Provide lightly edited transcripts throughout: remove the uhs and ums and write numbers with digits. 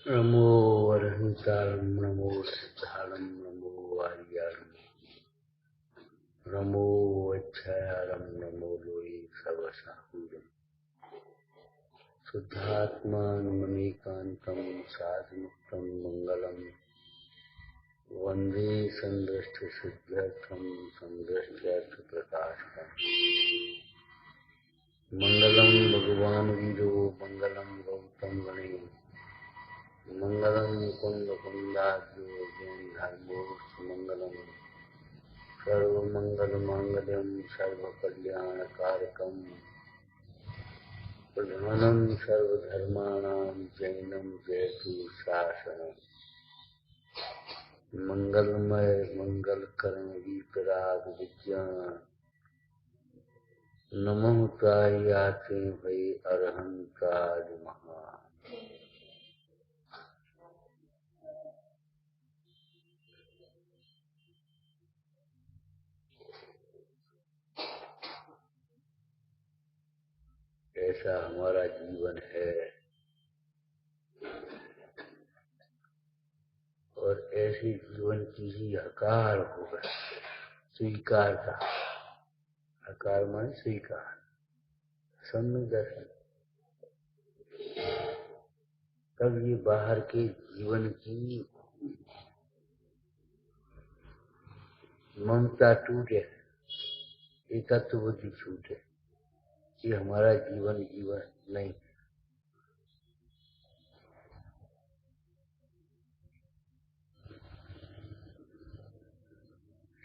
नमो वरहितारं नमो सिद्धारं नमो वार्यारं नमो वच्छायारं नमो लोये सर्वसाहूरं शुद्धात्मानमनीकान्तं साधमुक्तं मङ्गलं वन्दे सन्दृष्टसिद्ध्यर्थं सन्दृष्ट्यर्थप्रकाशकम् मङ्गलं भगवान् वीरो मङ्गलं गौतम गणेश मङ्गलं मुकुन्दकुन्दाभ्यो जैनधर्मोऽस्तु मङ्गलं सर्वमङ्गलमाङ्गल्यं सर्वकल्याणकारकं प्रधानं सर्वधर्माणां जैनं जयतु शासनं मंगलमय मंगलकरण वीतराग विज्ञान नमः तायाते भई अरहंताज महा। ऐसा हमारा जीवन है और ऐसे जीवन की ही हकार होगा, स्वीकार का हकार माने स्वीकार, सम्यक दर्शन। तब ये बाहर के जीवन की ममता टूटे, एकत्व बुद्धि छूटे, ये हमारा जीवन जीवन नहीं।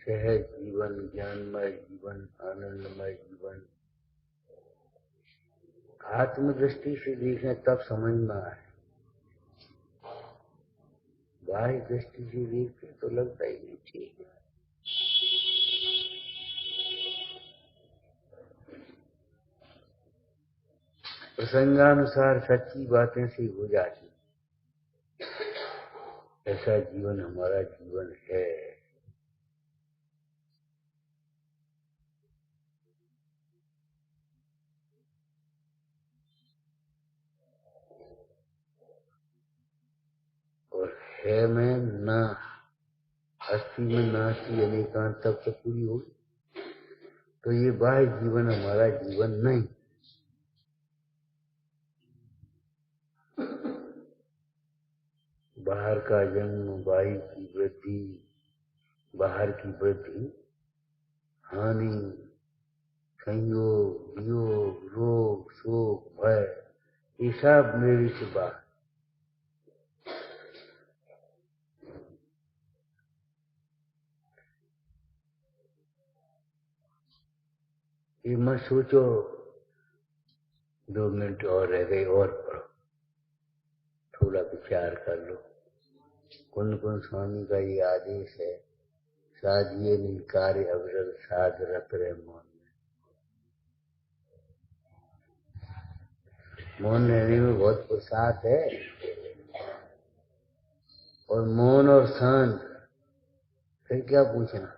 सहज जीवन, ज्ञानमय जीवन, आनंदमय जीवन आत्मदृष्टि से देखें तब समझ में आए। बाह्य दृष्टि से देखते तो लगता ही नहीं ठीक है। प्रसंगानुसार सच्ची बातें से हो जाती, ऐसा जीवन हमारा जीवन है। और है में ना अस्थि में नास्ति अनेकांत तब तक पूरी होगी तो ये बाह्य जीवन हमारा जीवन नहीं। बाहर का जन्म, बाहर की वृद्धि, बाहर की वृद्धि, हानि, संयोग, वियोग, रोग, शोक, भय, ये सब मेरे से बाहर। ये मत सोचो 2 मिनट और रह गए और पढ़ो, थोड़ा विचार कर लो। कुंद कुंद स्वामी का ये आदेश है, साधिए नहीं कार्य अविरल साध रत रहे मौन में। मौन रहने में बहुत प्रसाद है। और मौन और शांत, फिर क्या पूछना,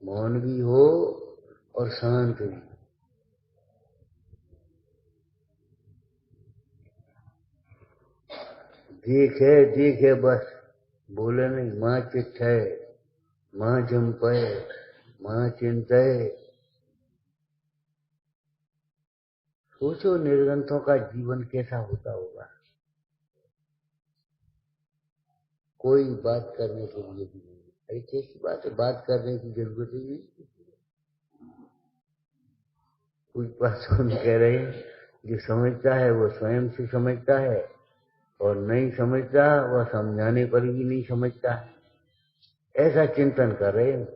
मौन भी हो और शांत भी। देखे बस, बोले नहीं। माँ चिट्ठे माँ जमपे माँ चिंते। सोचो निर्ग्रंथों का जीवन कैसा होता होगा। कोई बात करने के लिए भी नहीं। अरे कैसी बात है, बात करने की जरूरत ही नहीं। कुछ पर्सन कह रहे हैं जो समझता है वो स्वयं से समझता है और नहीं समझता वह समझाने पर भी नहीं समझता है, ऐसा चिंतन कर रहे हैं।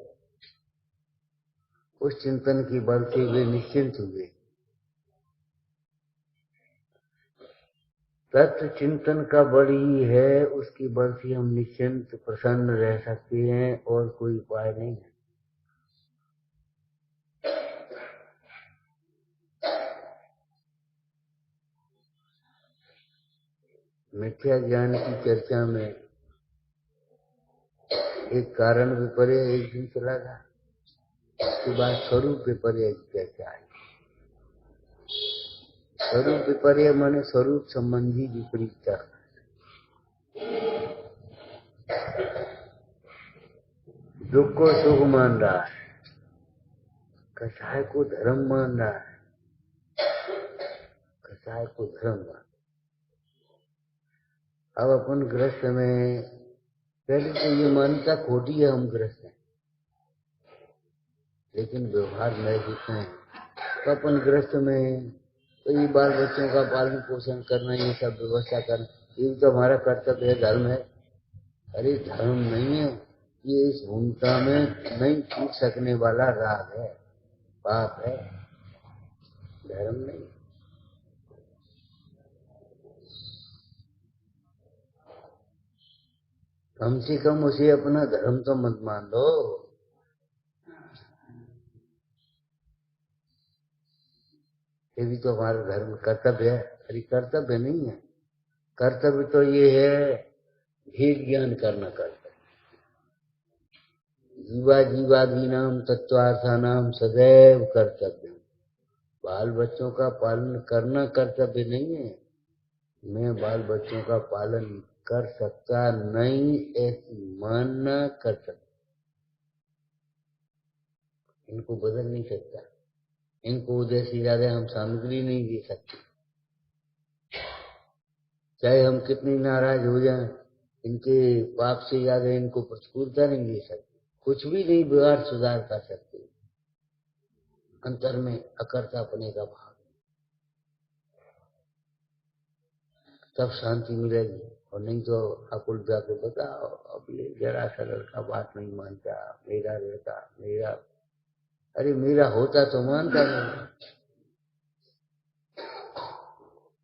उस चिंतन की बल से वे निश्चिंत हुए। तत्व चिंतन का बल ही है, उसकी बल से हम निश्चिंत प्रसन्न रह सकते हैं और कोई उपाय नहीं है। मिथ्या ज्ञान की चर्चा में एक कारण विपर्य एक दिन चला था, उसके बाद स्वरूप विपर्य की चर्चा आई। स्वरूप विपर्य माने स्वरूप संबंधी विपरीतता। दुख को सुख मान रहा है, कसाय को धर्म मान रहा है, कसाय को धर्म मान। अब अपन ग्रस्त में पहले तो ये मान्यता खोटी है, हम ग्रस्त हैं, लेकिन व्यवहार में दिखते हैं तो अपन ग्रस्त में तो ये बाल बच्चों का पालन पोषण करना, ये सब व्यवस्था करना, ये तो हमारा कर्तव्य है, धर्म है। अरे धर्म नहीं है ये, इस भूमिका में नहीं छूट सकने वाला राग है, पाप है, धर्म नहीं। कम से कम उसे अपना धर्म तो मत मान लो। ये भी तो हमारा धर्म कर्तव्य है। अरे कर्तव्य नहीं है, कर्तव्य तो ये है भेद ज्ञान करना कर्तव्य। जीवा जीवादीनाम तत्वार्थानाम सदैव कर्तव्य। बाल बच्चों का पालन करना कर्तव्य नहीं है। मैं बाल बच्चों का पालन कर सकता नहीं ऐसी मानना कर्तव्य। इनको बदल नहीं सकता, इनको उदय से ज्यादा हम सामग्री नहीं दे सकते। चाहे हम कितनी नाराज हो जाएं, इनके पाप से ज्यादा इनको प्रतिकूलता नहीं दे सकते। कुछ भी नहीं व्यवहार सुधार कर सकते। अंतर में अकर्ता अपने का भाव, तब शांति मिलेगी। और नहीं तो अकुल जाके बताओ, अब ये जरा सा लड़का बात नहीं मानता, मेरा लड़का मेरा, अरे मेरा होता तो मानता नहीं।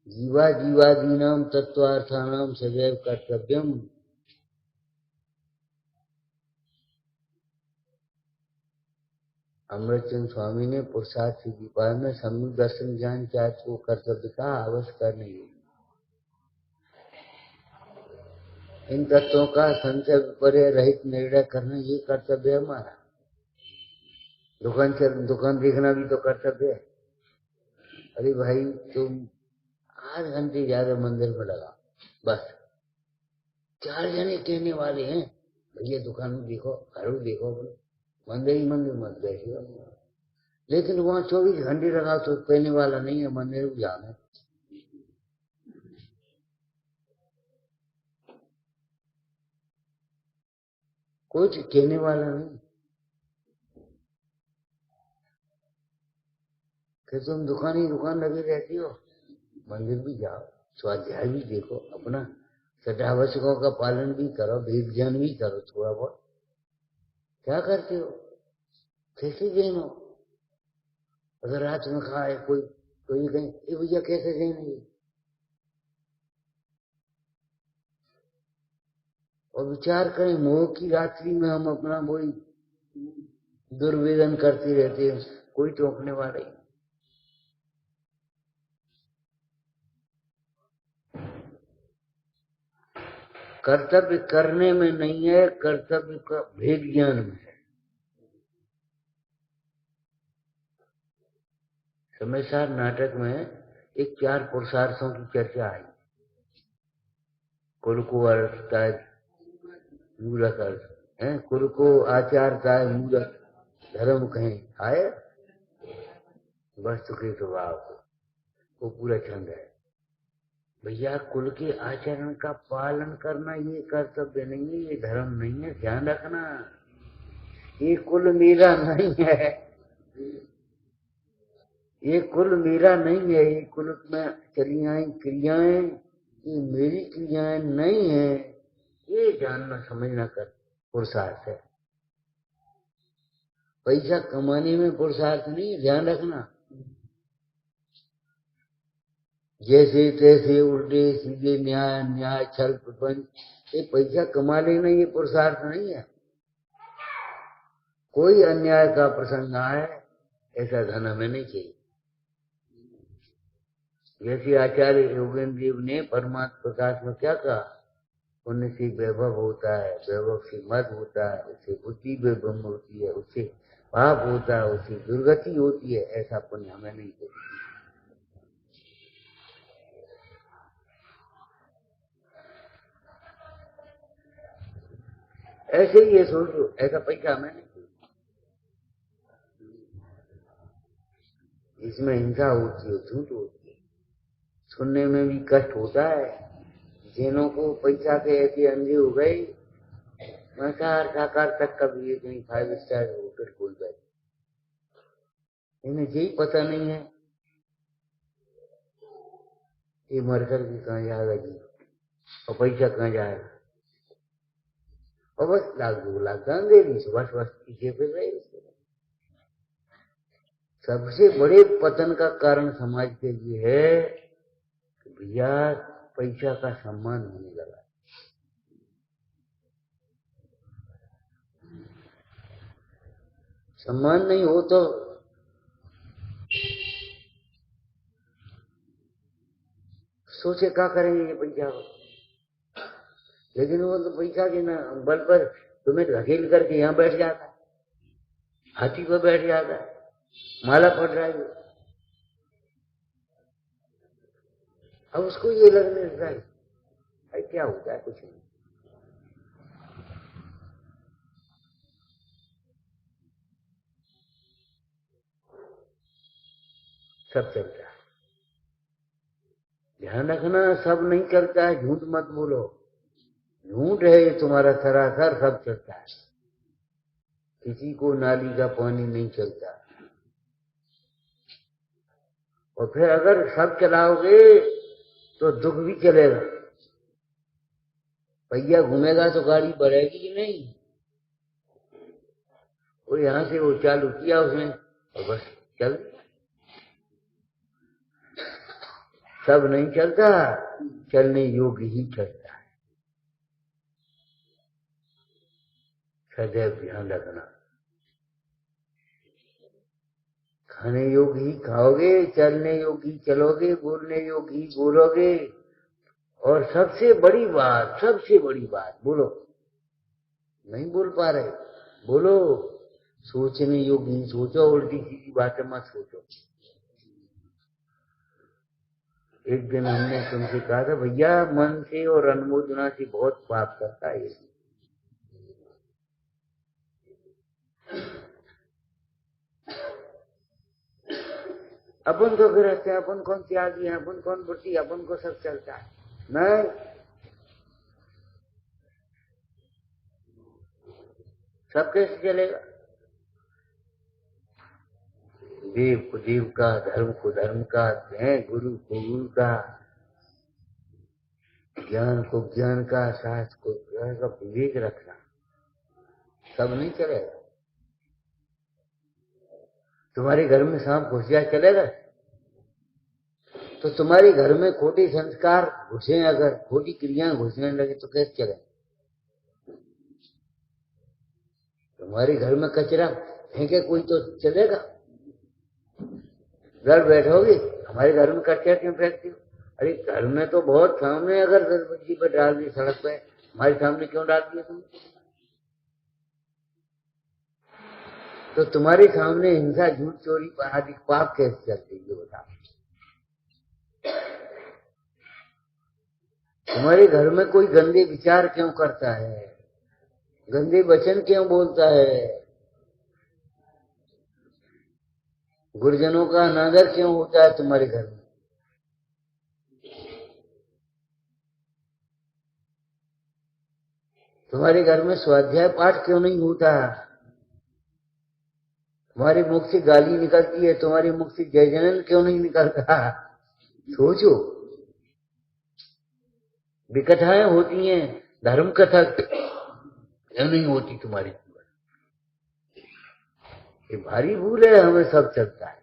जीवा जीवादीनाम तत्वार्थानाम सदैव कर्तव्यम। अमृतचंद स्वामी ने पुरुषार्थ की दीपार में सम्यक दर्शन ज्ञान क्या को कर्तव्य का अवश्य करने। इन तत्वों का संशय विपर्य रहित निर्णय करना ये कर्तव्य है हमारा। दुकान देखना भी तो कर्तव्य है। अरे भाई तुम 8 घंटे ज्यादा मंदिर में लगा, बस 4 जने कहने वाले हैं भैया दुकान में देखो, घर में देखो, मंदिर ही मंदिर मत बैठिए। लेकिन वहां 24 घंटे लगा तो कहने वाला नहीं है मंदिर में जाना। कुछ कहने वाला नहीं कि तुम दुकान लगी रहती हो, मंदिर भी जाओ, स्वाध्याय भी देखो, अपना सदावश्यकों का पालन भी करो, भेद ज्ञान भी करो थोड़ा बहुत। क्या करते हो? कैसे जैन हो? अगर रात में खाए कोई तो ये कहें ये भैया कैसे जैन है? और विचार करें, मोह की रात्रि में हम अपना वही दुर्वेदन करते रहते हैं, कोई टोकने वाला ही। कर्तव्य करने में नहीं है, कर्तव्य का भेद ज्ञान में है। समयसार नाटक में एक 4 पुरुषार्थों की चर्चा आई। कुल को अर्थता है मूलक अर्थ है, कुल को आचारता है मूलक धर्म कहें आए वस्तु के स्वभाव को, वो पूरा छंद है। भैया कुल के आचरण का पालन करना ये कर्तव्य नहीं है, ये धर्म नहीं है, ध्यान रखना। ये कुल मेरा नहीं है, ये कुल मेरा नहीं है, ये कुल में चली आई क्रियाएं ये मेरी क्रियाएं नहीं है, ये जानना समझना कर पुरुषार्थ है। पैसा कमाने में पुरुषार्थ नहीं, ध्यान रखना। जैसे तैसे उल्टे सीधे न्याय न्याय छल प्रपंच, ये पैसा कमा लेना ये पुरुषार्थ नहीं है। कोई अन्याय का प्रसंग आए ऐसा धन हमें नहीं चाहिए। जैसे आचार्य योगेंद्र देव ने परमात्म प्रकाश में क्या कहा, पुण्य से वैभव होता है, वैभव से मद होता है, उससे बुद्धि ब्रह्म होती है, उससे पाप होता है, उससे दुर्गति होती है। ऐसा पुण्य हमें नहीं चाहिए। ऐसे ही ये सोचो, ऐसा पैसा हमें नहीं चाहिए। इसमें हिंसा होती है, झूठ होती है, सुनने में भी कष्ट होता है। जिनों को पैसा के ऐसे अंधे हो गए, मसार साकार तक कभी एक नहीं 5 स्टार होटल खोल बैठे, इन्हें यही पता नहीं है ये मर कर भी कहाँ जाएगा जी, और पैसा कहाँ जाएगा, और बस 1-2 लाख दान दे दी, बस बस पीछे फिर रहे। सबसे बड़े पतन का कारण समाज के लिए है कि भैया पैसा का सम्मान होने लगा। सम्मान नहीं हो तो सोचे क्या करेंगे ये पैसा को। लेकिन वो तो पैसा के ना बल पर तुम्हें धकेल करके यहाँ बैठ जाता है, हाथी पर बैठ जाता है, माला पड़ रहा है। अब उसको ये लगने लगता है भाई क्या होता है, कुछ नहीं। सब चलता है, ध्यान रखना, सब नहीं चलता है, झूठ मत बोलो, झूठ है ये तुम्हारा सरासर, सब चलता है। किसी को नाली का पानी नहीं चलता। और फिर अगर सब चलाओगे तो दुख भी चलेगा। पहिया घूमेगा तो गाड़ी बढ़ेगी कि नहीं। वो यहां से वो चालू किया उसने और बस चल, सब नहीं चलता, चलने योग्य ही चलता है। सदैव ध्यान रखना, खाने योग्य ही खाओगे, चलने योग्य ही चलोगे, बोलने योग्य ही बोलोगे। और सबसे बड़ी बात बोलो, नहीं बोल पा रहे, बोलो, सोचने योग्य ही सोचो, उल्टी सीधी बातें मत सोचो। एक दिन हमने तुमसे कहा था भैया मन से और अनुमोदना से बहुत पाप करता है ये। अपन तो गृहस्थ है, अपन कौन त्यागी है, अपन कौन बुद्धि, अपन को सब चलता है। नहीं, सब कैसे चलेगा। देव को देव का, धर्म को धर्म का, गुरु को गुरु का, ज्ञान को ज्ञान का, शास्त्र को ज्ञान का विवेक रखना, सब नहीं चलेगा। तुम्हारे घर में सांप घुस जाए चलेगा, तो तुम्हारे घर में खोटे संस्कार घुसे, अगर खोटी क्रियाएं घुसने लगे तो कैसे चले। तुम्हारे घर में कचरा फेंके कोई तो चलेगा, घर बैठोगे हमारे घर में कचरा क्यों फेंकते हो। अरे घर में तो बहुत सामने, अगर 10 बच्ची पर डाल दी सड़क पे, हमारे सामने क्यों डाल दिया तुम। तो तुम्हारे सामने हिंसा, झूठ, चोरी आदि पाप कैसे चलते ये बताओ। तुम्हारे घर में कोई गंदे विचार क्यों करता है, गंदे वचन क्यों बोलता है, गुरुजनों का अनादर क्यों होता है तुम्हारे घर में। तुम्हारे घर में स्वाध्याय पाठ क्यों नहीं होता, तुम्हारे मुख से गाली निकलती है, तुम्हारे मुख से जय जनन क्यों नहीं निकलता। सोचो, विकथाएं होती हैं, धर्म कथा क्यों नहीं होती तुम्हारी जीवन। ये भारी भूल है, हमें सब चलता है,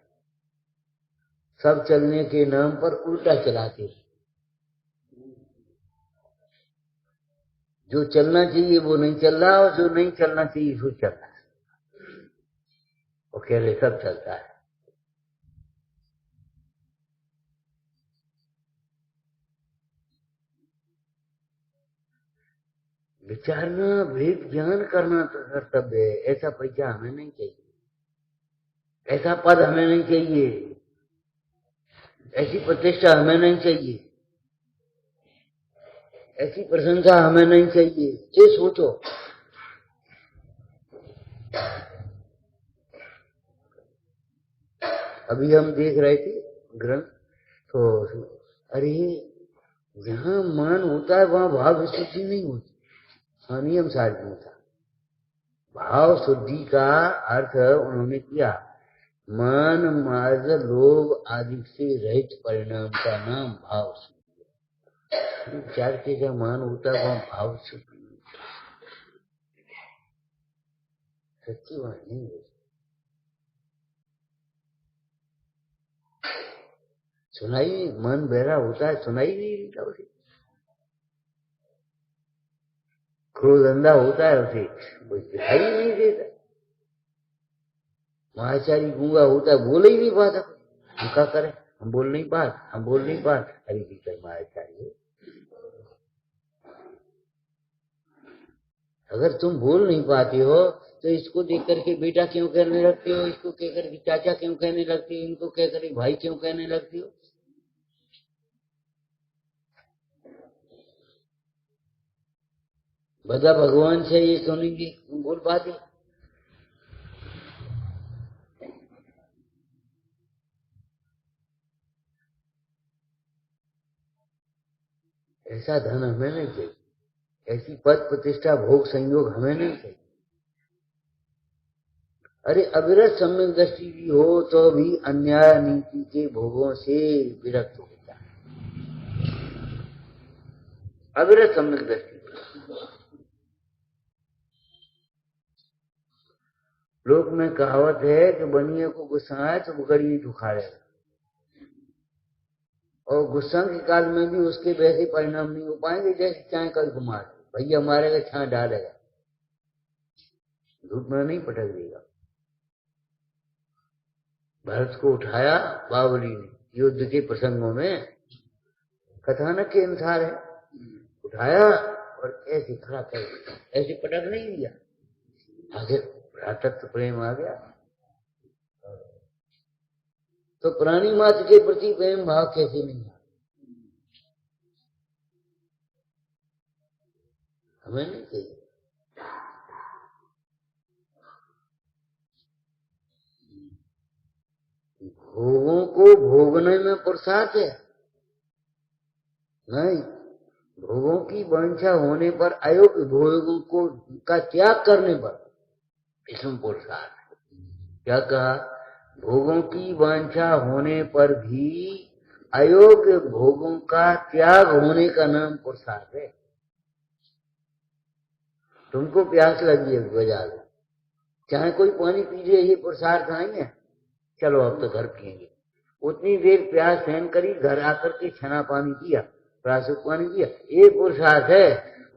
सब चलने के नाम पर उल्टा चलाते हैं। जो चलना चाहिए वो नहीं चल रहा, और जो नहीं चलना चाहिए वो चल रहा है, वो कह रहे सब चलता है। विचारना, भेद ज्ञान करना तो कर्तव्य है। ऐसा पैसा हमें नहीं चाहिए, ऐसा पद हमें नहीं चाहिए, ऐसी प्रतिष्ठा हमें नहीं चाहिए, ऐसी प्रशंसा हमें नहीं चाहिए। ये सोचो, अभी हम देख रहे थे ग्रंथ, तो अरे जहाँ मन होता है वहां भाव शुद्धि नहीं होती। हाँ, नियम साध में था। भाव शुद्धि का अर्थ उन्होंने किया मन मार्ग लोभ आदि से रहित परिणाम का नाम भाव शुद्धि। विचार के जहाँ मान होता है वहां भाव शुद्धि सच्ची बात नहीं है। सुनाई मन बहरा होता है, सुनाई नहीं देता उसे। क्रोध अंधा होता है उसे कुछ दिखाई नहीं देता। महाचारी गूंगा होता है, बोल ही नहीं पाता। हम क्या करें, हम बोल नहीं पाते, हम बोल नहीं पाते। अरे भीतर महाचारी, अगर तुम बोल नहीं पाते हो तो इसको देख करके बेटा क्यों कहने लगते हो, इसको कह करके चाचा क्यों कहने लगते हो, इनको कह करके भाई क्यों कहने लगते हो। बदा भगवान से ये सुनेंगे, तुम बोल पाते। ऐसा धन हमें नहीं चाहिए, ऐसी पद प्रतिष्ठा भोग संयोग हमें नहीं चाहिए। अरे अविरत सम्यक दृष्टि भी हो तो भी अन्याय नीति के भोगों से विरक्त होता है। अविरत सम्यक दृष्टि, लोक में कहावत है कि बनिए को गुस्सा आए तो बुकड़ी उखाड़ेगा, और गुस्सा के काल में भी उसके वैसे परिणाम नहीं हो पाएंगे जैसे चाहे कल कुमार भैया मारेगा, छां डालेगा, धूप में नहीं पटक देगा। भरत को उठाया बावली ने युद्ध के प्रसंगों में, कथानक के अनुसार है, उठाया और ऐसे खड़ा कर, ऐसे पटक नहीं दिया, आगे भ्रातृत्व प्रेम आ गया। तो प्राणी मात्र के प्रति प्रेम भाव कैसे नहीं है, हमें नहीं चाहिए। भोगों को भोगने में पुरुषार्थ है नहीं, भोगों की वांछा होने पर, अयोग्य भोगों को का त्याग करने पर इसमें पुरुषार्थ है। क्या कहा, भोगों की वांछा होने पर भी अयोग्य भोगों का त्याग होने का नाम पुरुषार्थ है। तुमको प्यास लगी है, बजा दो, चाहे कोई पानी पीजिए, ये पुरुषार्थ नहीं है। चलो अब तो घर पिएंगे, उतनी देर प्यास सहन करी, घर आकर के छना पानी पिया, प्रासुक पानी पिया, ये पुरुषार्थ है।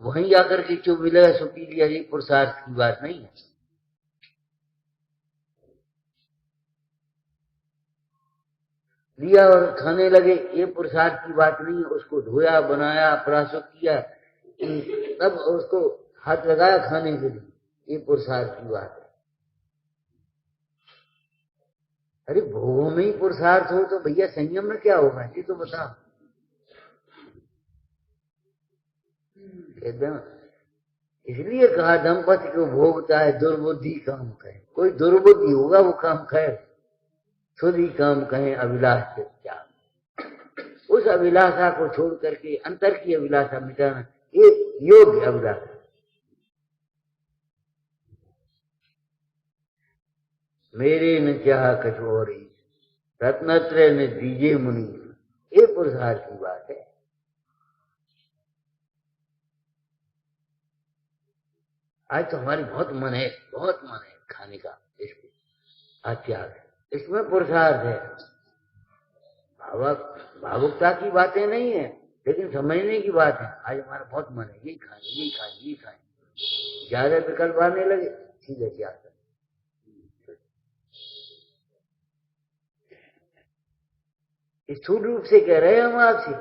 वहीं आकर के चुप मिलेगा सो पी लिया, ये पुरुषार्थ की बात नहीं है। लिया और खाने लगे, ये पुरुषार्थ की बात नहीं है। उसको धोया, बनाया, प्रासुक किया, तब उसको हाथ लगाया खाने के लिए, ये पुरुषार्थ की बात है। अरे भोगों में ही पुरुषार्थ हो तो भैया संयम में क्या होगा, ये तो बता। एकदम इसलिए कहा दंपति को भोगता है दुर्बुद्धि काम कहे, कोई दुर्बुद्धि होगा वो काम कहे, खुद ही काम कहे अभिलाष से त्याग। उस अभिलाषा को छोड़ करके अंतर की अभिलाषा मिटाना, ये योग्य अभिलाषा। मेरे न चाह कछोरी रत्नत्रय ने दीजे मुनि, ये पुरुषार्थ की बात है। आज तो हमारी बहुत मन है, बहुत मन है खाने का, इसको आज त्याग है, इसमें पुरुषार्थ है। भावुकता की बातें नहीं है, लेकिन समझने की बात है। आज हमारा बहुत मन है, यही खाएं, यही खाएं, यही खाएं, ज्यादा विकल्प आने लगे, ठीक है क्या कर। स्थूल रूप से कह रहे हैं हम आपसे,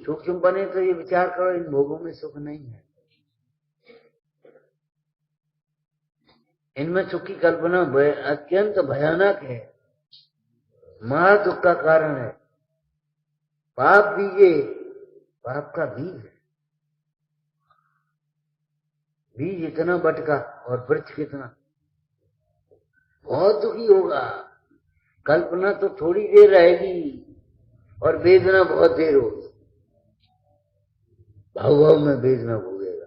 सूक्ष्म बने तो ये विचार करो, इन भोगों में सुख नहीं है, इनमें सुख की कल्पना अत्यंत भयानक है, महा दुख का कारण है। पाप बीजे, पाप का बीज है, बीज इतना बटका और वृक्ष कितना। बहुत दुखी होगा। कल्पना तो थोड़ी देर रहेगी और वेदना बहुत देर होगी। भाव भाव में वेदना भोगेगा।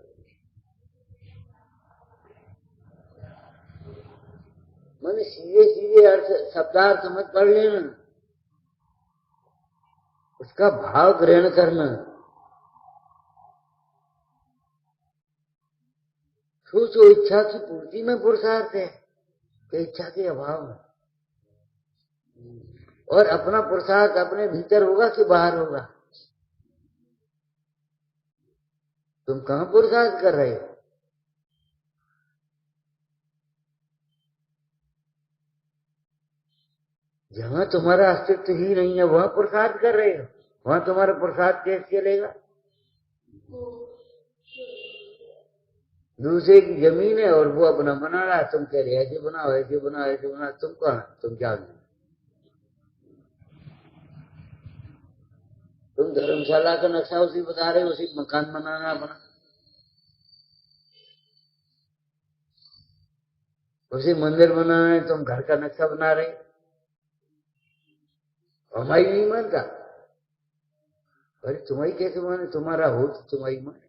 मैंने सीधे सीधे अर्थ शब्दार्थ मत पढ़ लेना, उसका भाव ग्रहण करना। सोचो, इच्छा की पूर्ति में पुरुषार्थ है कि इच्छा के अभाव में? और अपना पुरुषार्थ अपने भीतर होगा कि बाहर होगा? तुम कहां पुरुषार्थ कर रहे हो? जहां तुम्हारा अस्तित्व ही नहीं है वहां पुरुषार्थ कर रहे हो। वहां तुम्हारा पुरुषार्थ कैसे चलेगा? दूसरे की जमीन है और वो अपना बना रहा है, तुम कह रहे ऐसे बनाओ ऐसे बनाओ ऐसे बनाओ। तुम कहां? तुम क्या? तुम धर्मशाला का नक्शा उसी बता रहे हो, उसी मकान बनाना अपना, उसी मंदिर बनाना है। तुम घर का नक्शा बना रहे। हमारी नहीं मानता। अरे तुम्हारी कैसे माने? तुम्हारा हो तो तुम्हारी माने।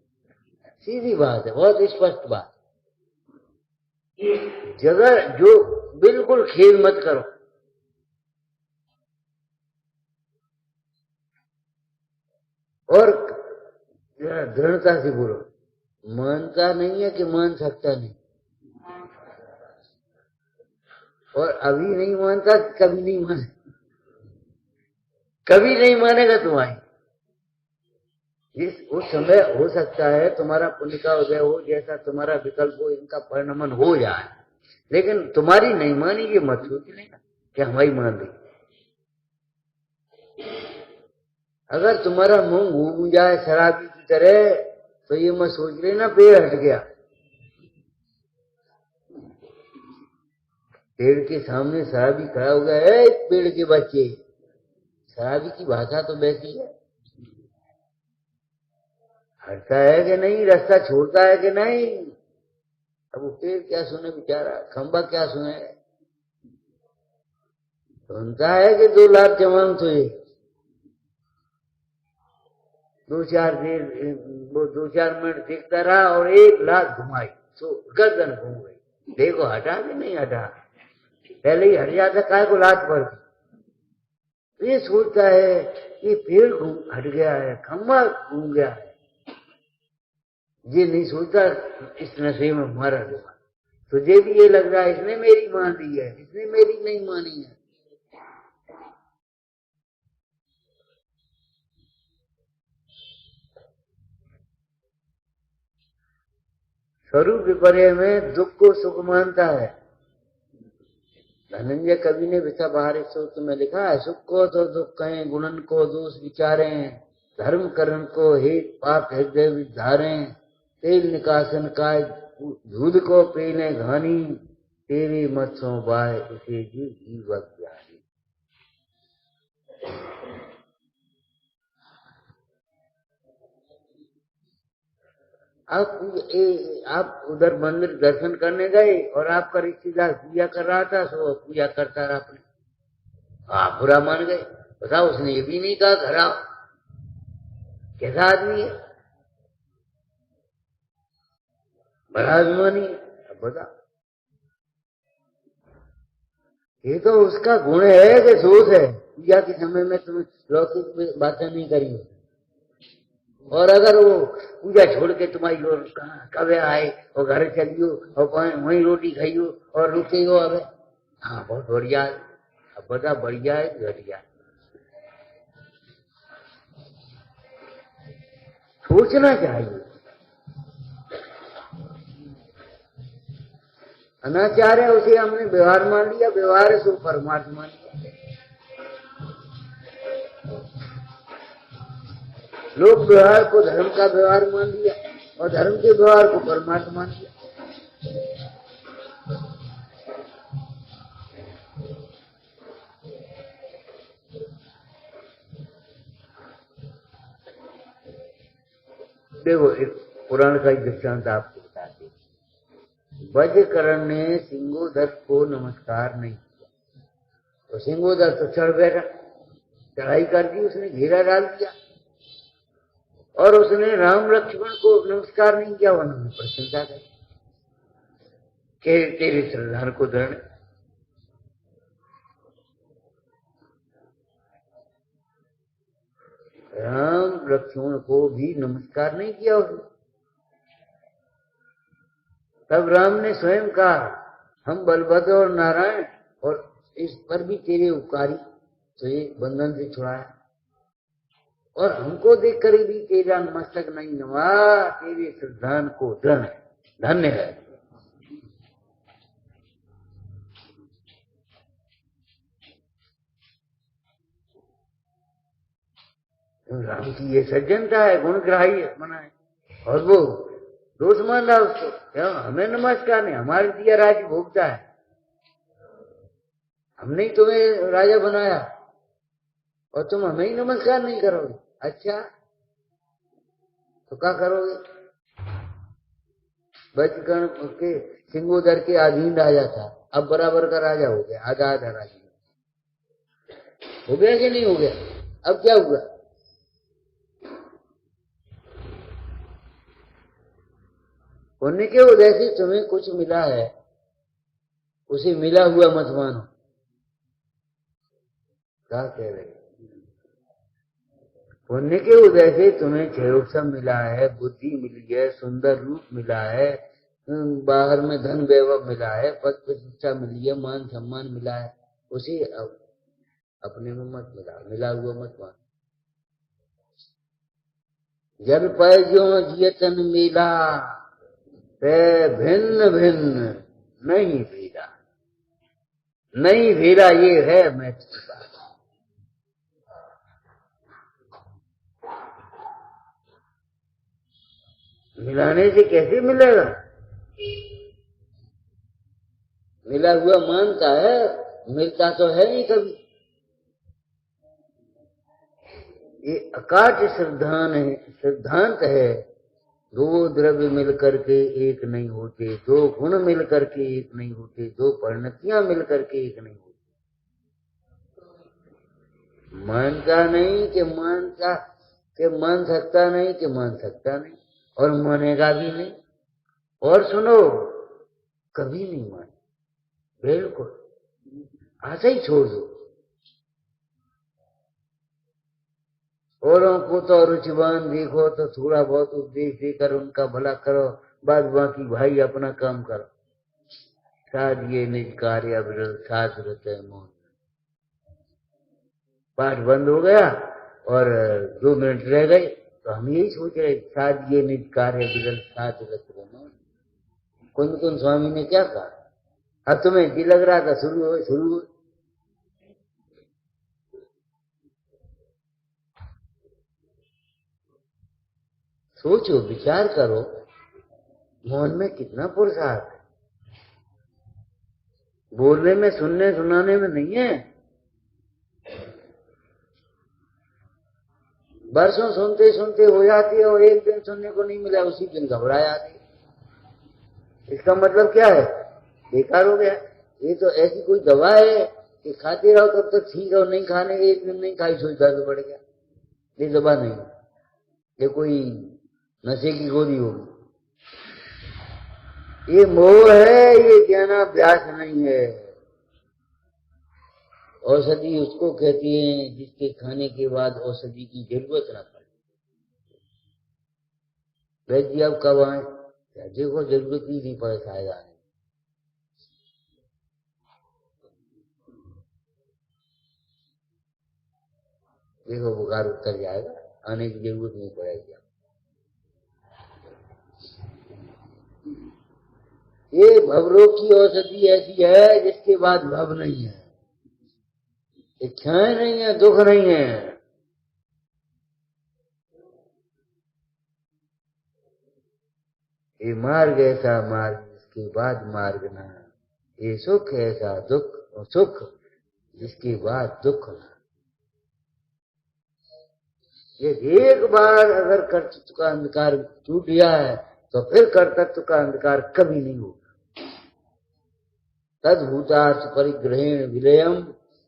सीधी बात है, बहुत स्पष्ट बात। जगह जो बिल्कुल खेल मत करो। और दृढ़ता से बोलो, मानता नहीं है कि मान सकता नहीं। और अभी नहीं मानता, कभी नहीं माने, कभी नहीं मानेगा तुम्हारी। उस समय हो सकता है तुम्हारा पुण्य का उदय हो, जैसा तुम्हारा विकल्प हो, इनका परिणमन हो जाए, लेकिन तुम्हारी नहीं मानी ये मत सोच लेना कि हमारी मान ली। अगर तुम्हारा मुंह घूम जाए शराबी की तरह तो ये मत सोच लेना पेड़ हट गया। पेड़ के सामने शराबी खड़ा हो गया, है पेड़ के बच्चे। शराबी की भाषा तो वैसी है। हटता है कि नहीं, रास्ता छोड़ता है कि नहीं? अब वो पेड़ क्या सुने बेचारा, खंबा क्या सुने? सुनता है कि 2 लाख जवान तुझे, 2-4 देर वो 2-4 मिनट देखता रहा और 1 लाख घुमाई तो गर्दन घूम गई। देखो हटा कि नहीं हटा? पहले ही हट जाता, काय को लात पड़ गई। ये सोचता है कि पेड़ हट गया है, खंबा घूम गया है। ये नहीं सोचता इस नशे में मरा गया। तुझे भी ये लग रहा है इसने मेरी मान ली है, इसने मेरी नहीं मानी है। स्वरूप विपर्य में दुख को सुख मानता है। धनंजय कवि ने विथा बाहर सूत्र में लिखा है, सुख को तो दुख कहें, गुणन को दोष विचारें, धर्म करण को हेत पाप हृदय विधारें, तेल निकासन का दूध को पीने घानी, तेरी मत सो बाय इसे जीवक जानी। आप उधर मंदिर दर्शन करने गए और आपका रिश्तेदार पूजा कर रहा था, सो पूजा करता रहा अपने, आप बुरा मान गए। बताओ, उसने ये भी नहीं कहा घर आओ। कैसा आदमी है? बड़ा अभिमानी है। अब बता, ये तो उसका गुण है कि सोच है पूजा के समय में तुम्हें लौकिक बातें नहीं करी। और अगर वो पूजा छोड़ के तुम्हारी ओर कब आए और घर चलियो और वहीं रोटी खाइयो और रुके हो, अब हाँ बहुत बढ़िया है। अब बता, बढ़िया है घटिया? सोचना चाहिए। अनाचार है उसे हमने व्यवहार मान लिया, व्यवहार है सो परमार्थ मान लिया। लोक व्यवहार को धर्म का व्यवहार मान लिया और धर्म के व्यवहार को परमार्थ मान लिया। देखो, एक पुराण का एक दृष्टांत आपको बताते। वज्रकर्ण ने सिंगोदर को नमस्कार नहीं किया, तो सिंगोदर तो चढ़ बैठा, चढ़ाई कर दी, उसने घेरा डाल दिया, और उसने राम लक्ष्मण को नमस्कार नहीं किया। उन्होंने प्रशंसा की कि तेरे श्रद्धा को दृढ़। राम लक्ष्मण को भी नमस्कार नहीं किया उसने। तब राम ने स्वयं कहा, हम बलभद्र और नारायण और इस पर भी तेरे उपकारी, तो ये बंधन से छुड़ाया, और हमको देख कर भी तेरा मस्तक नहीं नवा, तेरे श्रद्धान को दृढ़ धन्य है। राम की ये सज्जनता है, गुणग्राही मना है, और वो दोष मान रहा उसको, क्या हमें नमस्कार नहीं, हमारे दिया राज्य भोगता है, हमने ही तुम्हें राजा बनाया और तुम हमें ही नमस्कार नहीं करोगे। अच्छा तो क्या करोगे? वज्रकर्ण के सिंगोदर के अधीन राजा था, अब बराबर का राजा हो गया, आधा आधा राजा हो गया कि नहीं हो गया? अब क्या हुआ? पुण्य के उदय से तुम्हें कुछ मिला है, उसे मिला हुआ मत मानो। क्या कह रहे? पुण्य के उदय से तुम्हें क्षयोत्सव मिला है, बुद्धि मिली है, सुंदर रूप मिला है, बाहर में धन वैभव मिला है, पद प्रतिष्ठा मिली है, मान सम्मान मिला है, उसे अपने में मत मिला हुआ मत मानो। जल पर ज्यों जियतन मिला, भिन्न भिन्न नहीं भेदा, नहीं भेदा ये है मैं तुझका। मिलाने से कैसे मिलेगा? मिला हुआ मानता है, मिलता तो है नहीं कभी। ये अकाट्य सिद्धांत है, दो द्रव्य मिलकर के एक नहीं होते, दो गुण मिलकर के एक नहीं होते, दो परिणतियां मिलकर के एक नहीं होती। मानता नहीं कि मानता कि मान सकता नहीं कि मान सकता नहीं, और मानेगा भी नहीं, और सुनो कभी नहीं माने, बिल्कुल ऐसा ही छोड़ दो। औरों को तो रुचिवान देखो, तो थोड़ा बहुत उपदेश देकर उनका भला करो, बाद बाकी भाई अपना काम करो। साध ये निज कार्य अविरल साध रहते मौन। पाठ बंद हो गया और 2 मिनट रह गए, तो हम यही सोच रहे, साध ये निज कार्य अविरल साध रहते मौन। कुंद स्वामी ने क्या कहा? अब तुम्हें जी लग रहा था शुरू हो। सोचो, विचार करो, मौन में कितना पुरुषार्थ है। बोलने में, सुनने सुनाने में नहीं है। बरसों सुनते सुनते हो जाती है, और एक दिन सुनने को नहीं मिला, उसी दिन घबरा जाती है। इसका मतलब क्या है? बेकार हो गया। ये तो ऐसी कोई दवा है कि खाते रहो तब तक ठीक है, नहीं खाने के एक दिन नहीं खाई सोच दर्द बढ़ गया। ये दवा नहीं, ये कोई नशे की गोली होगी। ये मोह है, ये ज्ञानाभ्यास नहीं है। औषधि उसको कहती है जिसके खाने के बाद औषधि की जरूरत न पड़े। वैद्य अब कब आए? देखो जरूरत ही नहीं पड़े शायद आने। देखो बुखार उतर जाएगा, आने की जरूरत नहीं पड़ेगी। ये भवरोग की औषधि ऐसी है जिसके बाद भव नहीं है, इच्छाएं नहीं है, दुख नहीं है। ये मार्ग ऐसा मार्ग जिसके बाद मार्ग ना, ये सुख ऐसा सुख जिसके बाद दुख ना। ये एक बार अगर कर्तृत्व का अंधकार टूट गया है, तो फिर कर्तृत्व का अंधकार कभी नहीं होगा। तद्भूतार्थ परिग्रहेण विलयम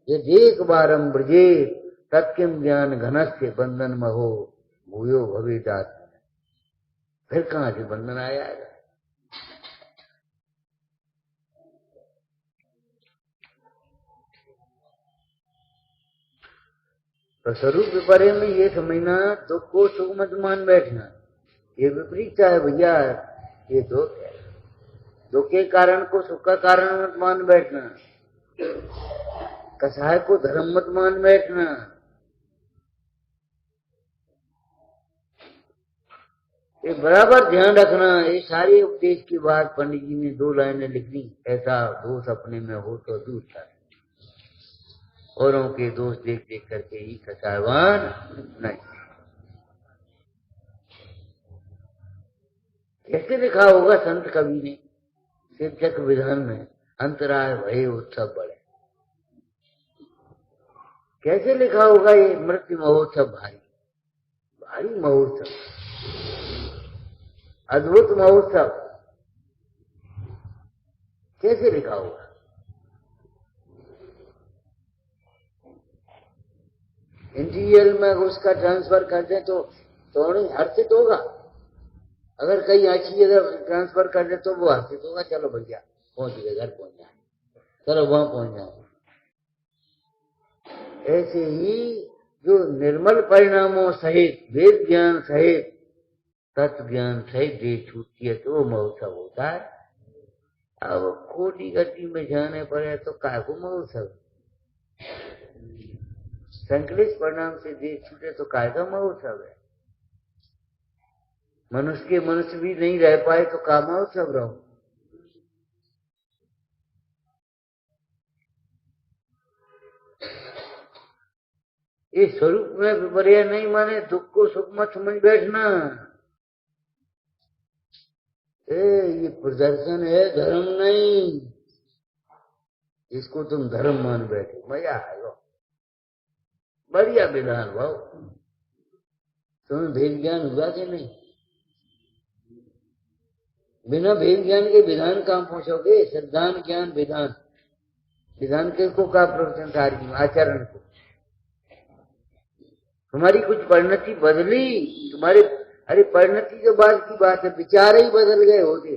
यदेक बारम ब्रजे तत्किम ज्ञान घनस्य बंधन महो भूयो भवेदात। फिर कहां से बंधन आ जाएगा? तो स्वरूप विपर्य में ये समझना, दुख को सुख मत मान बैठना, ये विपरीत है भैया, ये दुख है। दुख के कारण को सुख का कारण मत मान बैठना, कसाय को धर्म मत मान बैठना। ये बराबर ध्यान रखना। ये सारे उपदेश की बात पंडित जी ने 2 लाइनें लिख दी, ऐसा दोष अपने में हो तो दूर कर, औरों के दोष देख देख करके ही कसायवान नहीं। कैसे लिखा होगा संत कवि ने शिक्षक विधान में, अंतराय भय उत्सव बड़े। कैसे लिखा होगा ये मृत्यु महोत्सव भारी भारी महोत्सव, अद्भुत महोत्सव, कैसे लिखा होगा? इंटीरियर में उसका ट्रांसफर कर दे तो हर्षित होगा। अगर कहीं अच्छी जगह ट्रांसफर कर दे तो वो हर्षित होगा, चलो भैया पहुंच गए, घर पहुंच जाए, चलो वहां पहुंच जाए। ऐसे ही जो निर्मल परिणामों सहित, वेद ज्ञान सहित, तत्व ज्ञान सहित देह छूटती है तो वो महोत्सव होता है। अब खोटी गति में जाने पड़े तो काय को महोत्सव? संकलित परिणाम से देह छूटे तो काय का महोत्सव है? मनुष्य के मनुष्य भी नहीं रह पाए तो का महोत्सव रहो? इस स्वरूप में विपर्य नहीं माने दुख को सुख मत समझ बैठना। ये प्रदर्शन है, धर्म नहीं। इसको तुम धर्म मान बैठे, मजा आएगा, बढ़िया विधान भाव। तुम्हें भेद ज्ञान हुआ कि नहीं? बिना भेद ज्ञान के विधान कहां पहुंचोगे? श्रद्धान ज्ञान विधान, विधान किसको का प्रवचन सारी आचरण को। तुम्हारी कुछ परिणति बदली, तुम्हारे, अरे परिणति के बाद की बात है, विचार ही बदल गए होते।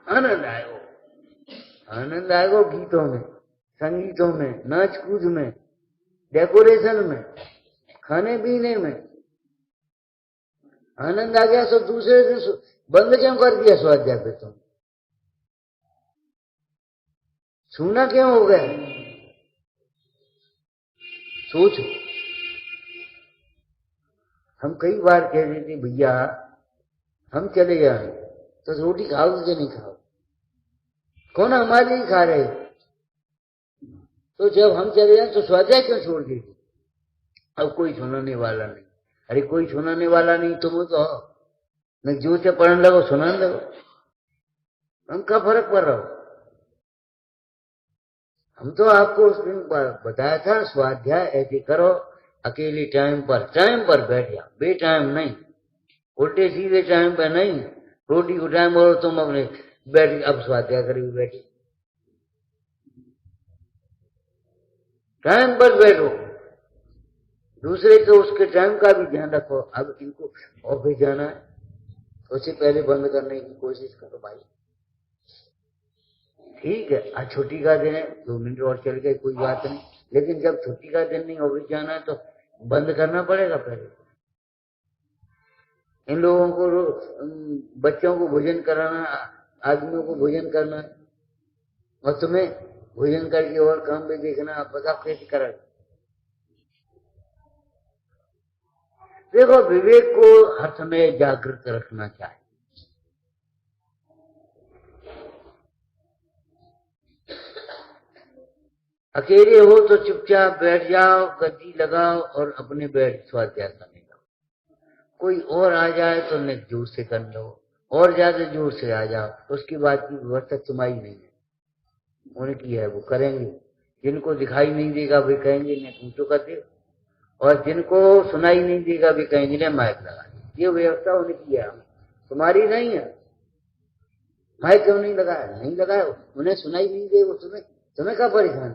आनंद आएगा, आनंद आएगा गीतों में, संगीतों में, नाच कूद में, डेकोरेशन में, खाने पीने में आनंद आ गया। तो दूसरे दिन बंद क्यों कर दिया स्वाध्याय पे? तुम सुनना क्यों हो गया? सोचो। हम कई बार कह रहे थे भैया हम चले जाए तो रोटी खाओगे कि नहीं खाओ? कौन हमारे ही खा रहे? तो जब हम चले जाए तो स्वाध्याय क्यों छोड़ देगी? अब कोई सुनाने वाला नहीं। अरे कोई सुनाने वाला नहीं, तुम तो न जो से पढ़ने लगो सुनाने लगो, हम क्या फर्क पड़ रहा हो? हम तो आपको उस दिन बताया था स्वाध्याय ऐसे करो, अकेले टाइम पर बैठ जाओ, बे टाइम नहीं, उल्टे सीधे टाइम पर नहीं। रोटी को टाइम बोलो तुम अपने बैठ, अब स्वाध्याय करेगी बैठी, टाइम पर बैठो। दूसरे तो उसके टाइम का भी ध्यान रखो। अब इनको ऑफिस जाना है तो उससे पहले बंद करने की कोशिश करो भाई। ठीक है, आज छुट्टी का दिन है, 2 मिनट और चल गए कोई बात नहीं, लेकिन जब छुट्टी का दिन नहीं ऑफिस जाना है तो बंद करना पड़ेगा पहले। इन लोगों को, बच्चों को भोजन कराना, आदमियों को भोजन करना, और तुम्हें भोजन करके और काम भी देखना, आप बताओ कैसे करा? देखो, विवेक को हर समय जागृत रखना चाहिए। अकेले हो तो चुपचाप बैठ जाओ, गद्दी लगाओ और अपने बैठ स्वाध्याय करने जाओ। कोई और आ जाए तो न जोर से कर लो, और ज्यादा जोर से आ जाओ, उसकी बात की व्यवस्था तुम्हारी नहीं है, उनकी है, वो करेंगे। जिनको दिखाई नहीं देगा वे कहेंगे न पूछो कर दे, और जिनको सुनाई नहीं देगा वे कहेंगे न माइक लगा दे। ये व्यवस्था उनकी है, तुम्हारी नहीं है। माइक क्यों नहीं लगाया? नहीं लगाया, उन्हें सुनाई नहीं दे, वो तुम्हें क्या परेशान?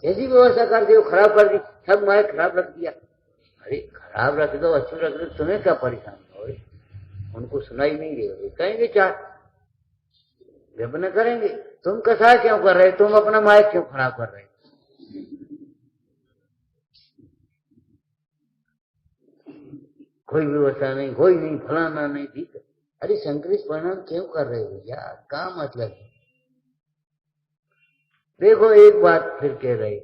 कैसी व्यवस्था कर दी, खराब कर दी, सब माइक खराब रख दिया। अरे खराब रख दो, अच्छी रख दो, तुम्हें क्या परेशान हो? उनको सुनाई नहीं दे, कहेंगे चार जब न करेंगे। तुम कसा क्यों कर रहे? तुम अपना माइक क्यों खराब कर रहे? कोई व्यवस्था नहीं, कोई नहीं, फलाना नहीं, ठीक है। अरे संकरित प्रणाम क्यों कर रहे हो यार? क्या मतलब है? देखो एक बात फिर कह रहे,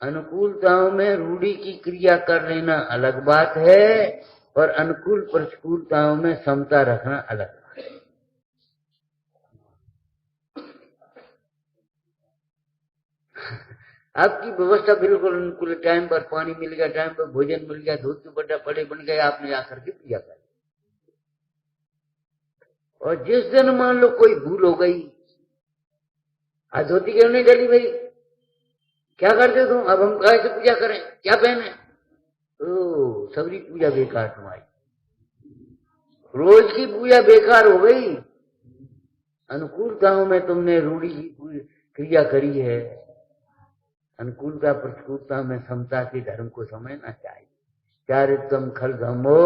अनुकूलताओं में रूढ़ी की क्रिया कर लेना अलग बात है और अनुकूल प्रतिकूलताओं में समता रखना अलग बात है। आपकी व्यवस्था बिल्कुल अनुकूल, टाइम पर पानी मिल गया, टाइम पर भोजन मिल गया, दूध दुपट्टा पड़े बन गए, आपने आकर के पूजा कर। और जिस दिन मान लो कोई भूल हो गई, आज धोती क्यों नहीं डली भाई? क्या करते तुम? अब हम कैसे पूजा करें? क्या पहने? ओ सबरी पूजा बेकार तुम्हारी, रोज की पूजा बेकार हो गई। अनुकूलताओं में तुमने रूढ़ी की क्रिया करी है, अनुकूलता प्रतिकूलता में समता के धर्म को समझना चाहिए। चारित्रम खल धम्मो,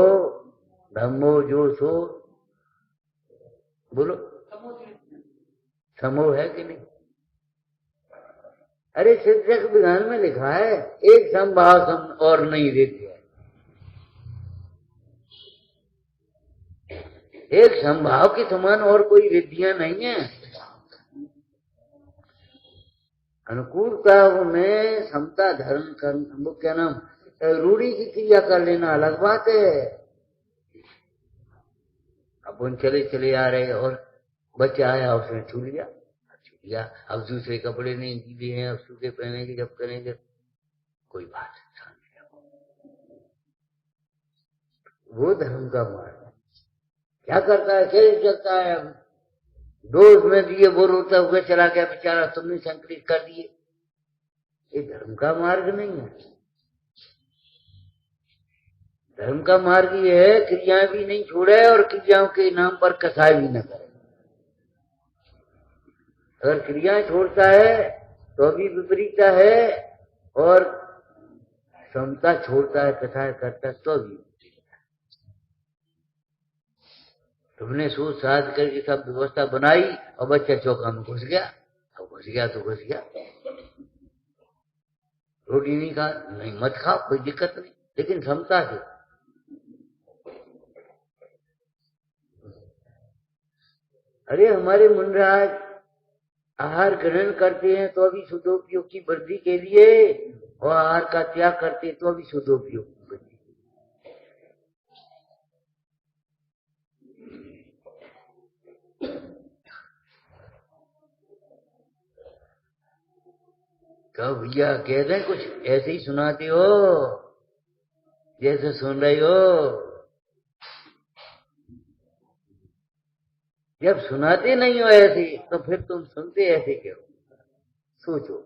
धम्मो जो सो, बोलो समो है कि नहीं? अरे शिक्षक विधान में लिखा है, एक समभाव सम और नहीं देते हैं। एक समभाव के समान और कोई रिद्धियां नहीं है। अनुकूलता में समता धर्म कर, वो क्या नाम, रूढ़ी की क्रिया कर लेना अलग बात है। अब उन चले चले आ रहे और बच्चा आया, उसने छू लिया, अब दूसरे कपड़े नहीं दिए हैं, अब सूखे पहनेंगे, जब करेंगे कोई बात नहीं। वो धर्म का मार्ग क्या करता है? खेल चलता है, दोष में दिए वो रोता हुआ चला गया बेचारा, तुमने संकलित कर दिए। ये धर्म का मार्ग नहीं है। धर्म का मार्ग ये है, क्रियाएं भी नहीं छोड़े और क्रियाओं के नाम पर कसाई भी न करे। अगर क्रियाएं छोड़ता है तो भी विपरीतता है, और समता छोड़ता है, कथा करता है तो भी। तुमने सोच साध करके सब व्यवस्था बनाई और बच्चा चौका में घुस गया। अब घुस गया तो घुस गया, रोटी नहीं खा, नहीं मत खाओ, कोई दिक्कत नहीं, लेकिन समता से। अरे हमारे मुंडराज आहार ग्रहण करते हैं तो अभी शुद्धोपयोग की वृद्धि के लिए, और आहार का त्याग करते हैं तो अभी शुद्धोपयोग की वृद्धि। तो भैया कह रहे हैं, कुछ ऐसे ही सुनाते हो जैसे सुन रहे हो। जब सुनाते नहीं हो ऐसे, तो फिर तुम सुनते ऐसे क्यों? सोचो।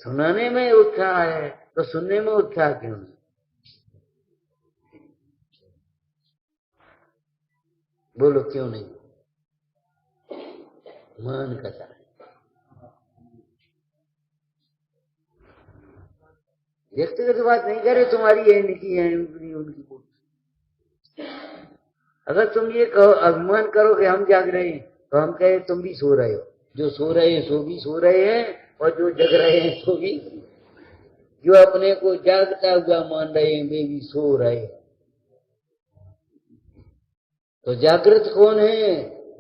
सुनाने में उत्साह है तो सुनने में उत्साह क्यों नहीं? बोलो क्यों नहीं? मान कसा व्यक्तिगत बात नहीं करे, तुम्हारी है इनकी है उनकी। अगर तुम ये कहो, अभिमान करो कि हम जाग रहे हैं, तो हम कहे तुम भी सो रहे हो। जो सो रहे हैं सो भी सो रहे हैं, और जो जग रहे हैं सो भी, जो अपने को जागता हुआ मान रहे हैं वे भी सो रहे हैं। तो जागृत कौन है?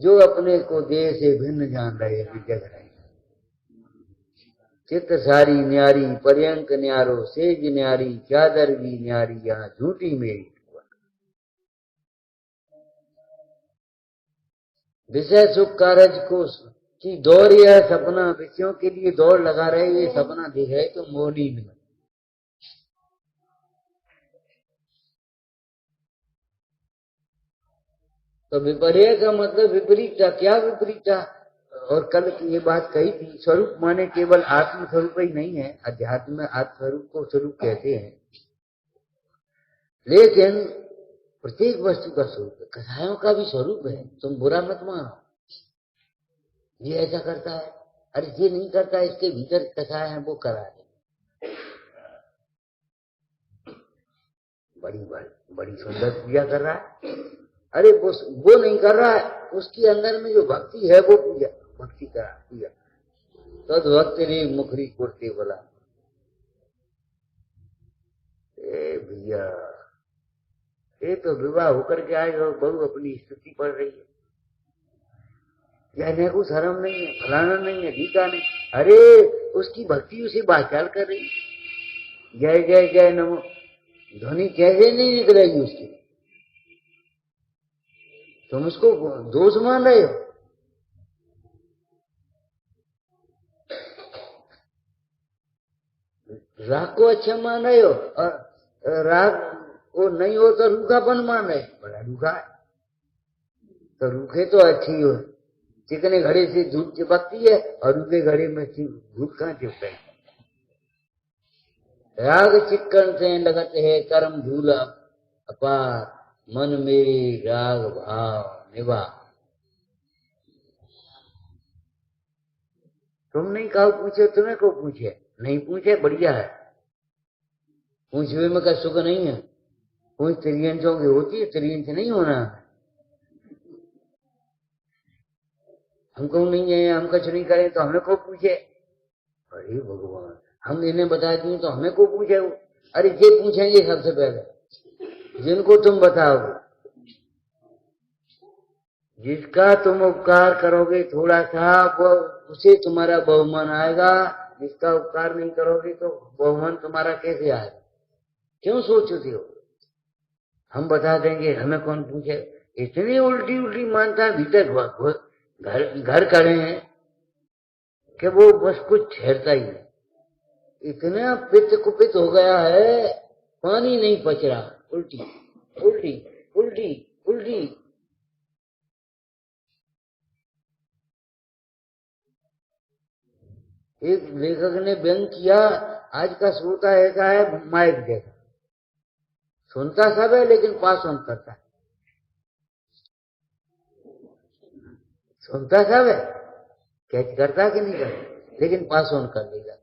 जो अपने को देह से भिन्न जान रहे हैं, जग रहे हैं। चित्त सारी न्यारी पर्यंक न्यारो, सेज न्यारी चादर भी न्यारी, यहाँ झूठी मेरी। विषय सुख कारज को की दौड़, यह सपना विषयों के लिए दौड़ लगा रहे, ये सपना देख रहे तो मोनी में। तो विपर्य का मतलब विपरीतता। क्या विपरीतता? और कल की ये बात कही थी, स्वरूप माने केवल आत्म स्वरूप ही नहीं है, अध्यात्म में आत्म स्वरूप को स्वरूप कहते हैं। लेकिन प्रत्येक वस्तु का स्वरूप है, कथाओं का भी स्वरूप है, तुम बुरा मत मानो। ये ऐसा करता है, अरे ये नहीं करता, इसके भीतर कथाएं हैं, वो करा दे। बड़ी बड़ी बड़ी सुंदर पूजा कर रहा है, अरे वो नहीं कर रहा है, उसके अंदर में जो भक्ति है वो पूजा भक्ति करा पूजा। तद भक्ति ने मुखरी कुर्ते बोला। ए भैया, ये तो विवाह होकर के आए और बहू अपनी स्तुति पढ़ रही है, कहने को शर्म नहीं है, फलाना नहीं है, ढीका नहीं। अरे उसकी भक्ति उसे बाचाल कर रही, जय जय जय नमो ध्वनि कैसे नहीं निकलेगी उसकी, तुम उसको दोष मान रहे हो। राग को अच्छा मान रहे हो और राग वो नहीं हो तो रूखापन मान रहे हो। बड़ा रूखा है, तो रूखे तो अच्छी हो, चिकने घड़े से धूप चिपकती है और रूखे घड़े में धूप कहाँ चिपके। राग चिक्कन से लगत है कर्म धूला अपार, मन मेरे राग भाव निभा। तुम नहीं कहो पूछे, तुम्हें को पूछे, नहीं पूछे बढ़िया है, पूछवे में का सुख नहीं है। पूछ त्रियंशों की होती है, त्रियंश नहीं होना। हमको नहीं है, हम कुछ नहीं करें तो हमें को पूछे। अरे भगवान, हम इन्हें बता दिए तो हमें को पूछे। अरे ये पूछेंगे सबसे पहले जिनको तुम बताओगे, जिसका तुम उपकार करोगे थोड़ा सा वो उसे तुम्हारा बहुमान आएगा, जिसका उपकार नहीं करोगे तो बहुमान तुम्हारा कैसे आएगा। क्यों सोचते हो, हम बता देंगे हमें कौन पूछे। इतनी उल्टी उल्टी मानता है, भीतर घर घर करे हैं कि वो बस कुछ ठहरता ही नहीं, इतना पित्त कुपित हो गया है, पानी नहीं पच रहा, उल्टी उल्टी उल्टी उल्टी। एक लेखक ने व्यंग किया, आज का श्रोता ऐसा है माइक जैसा, सुनता सब है लेकिन पास ऑन करता है। सुनता सब है, कैच करता कि नहीं करता, लेकिन पास ऑन कर देगा।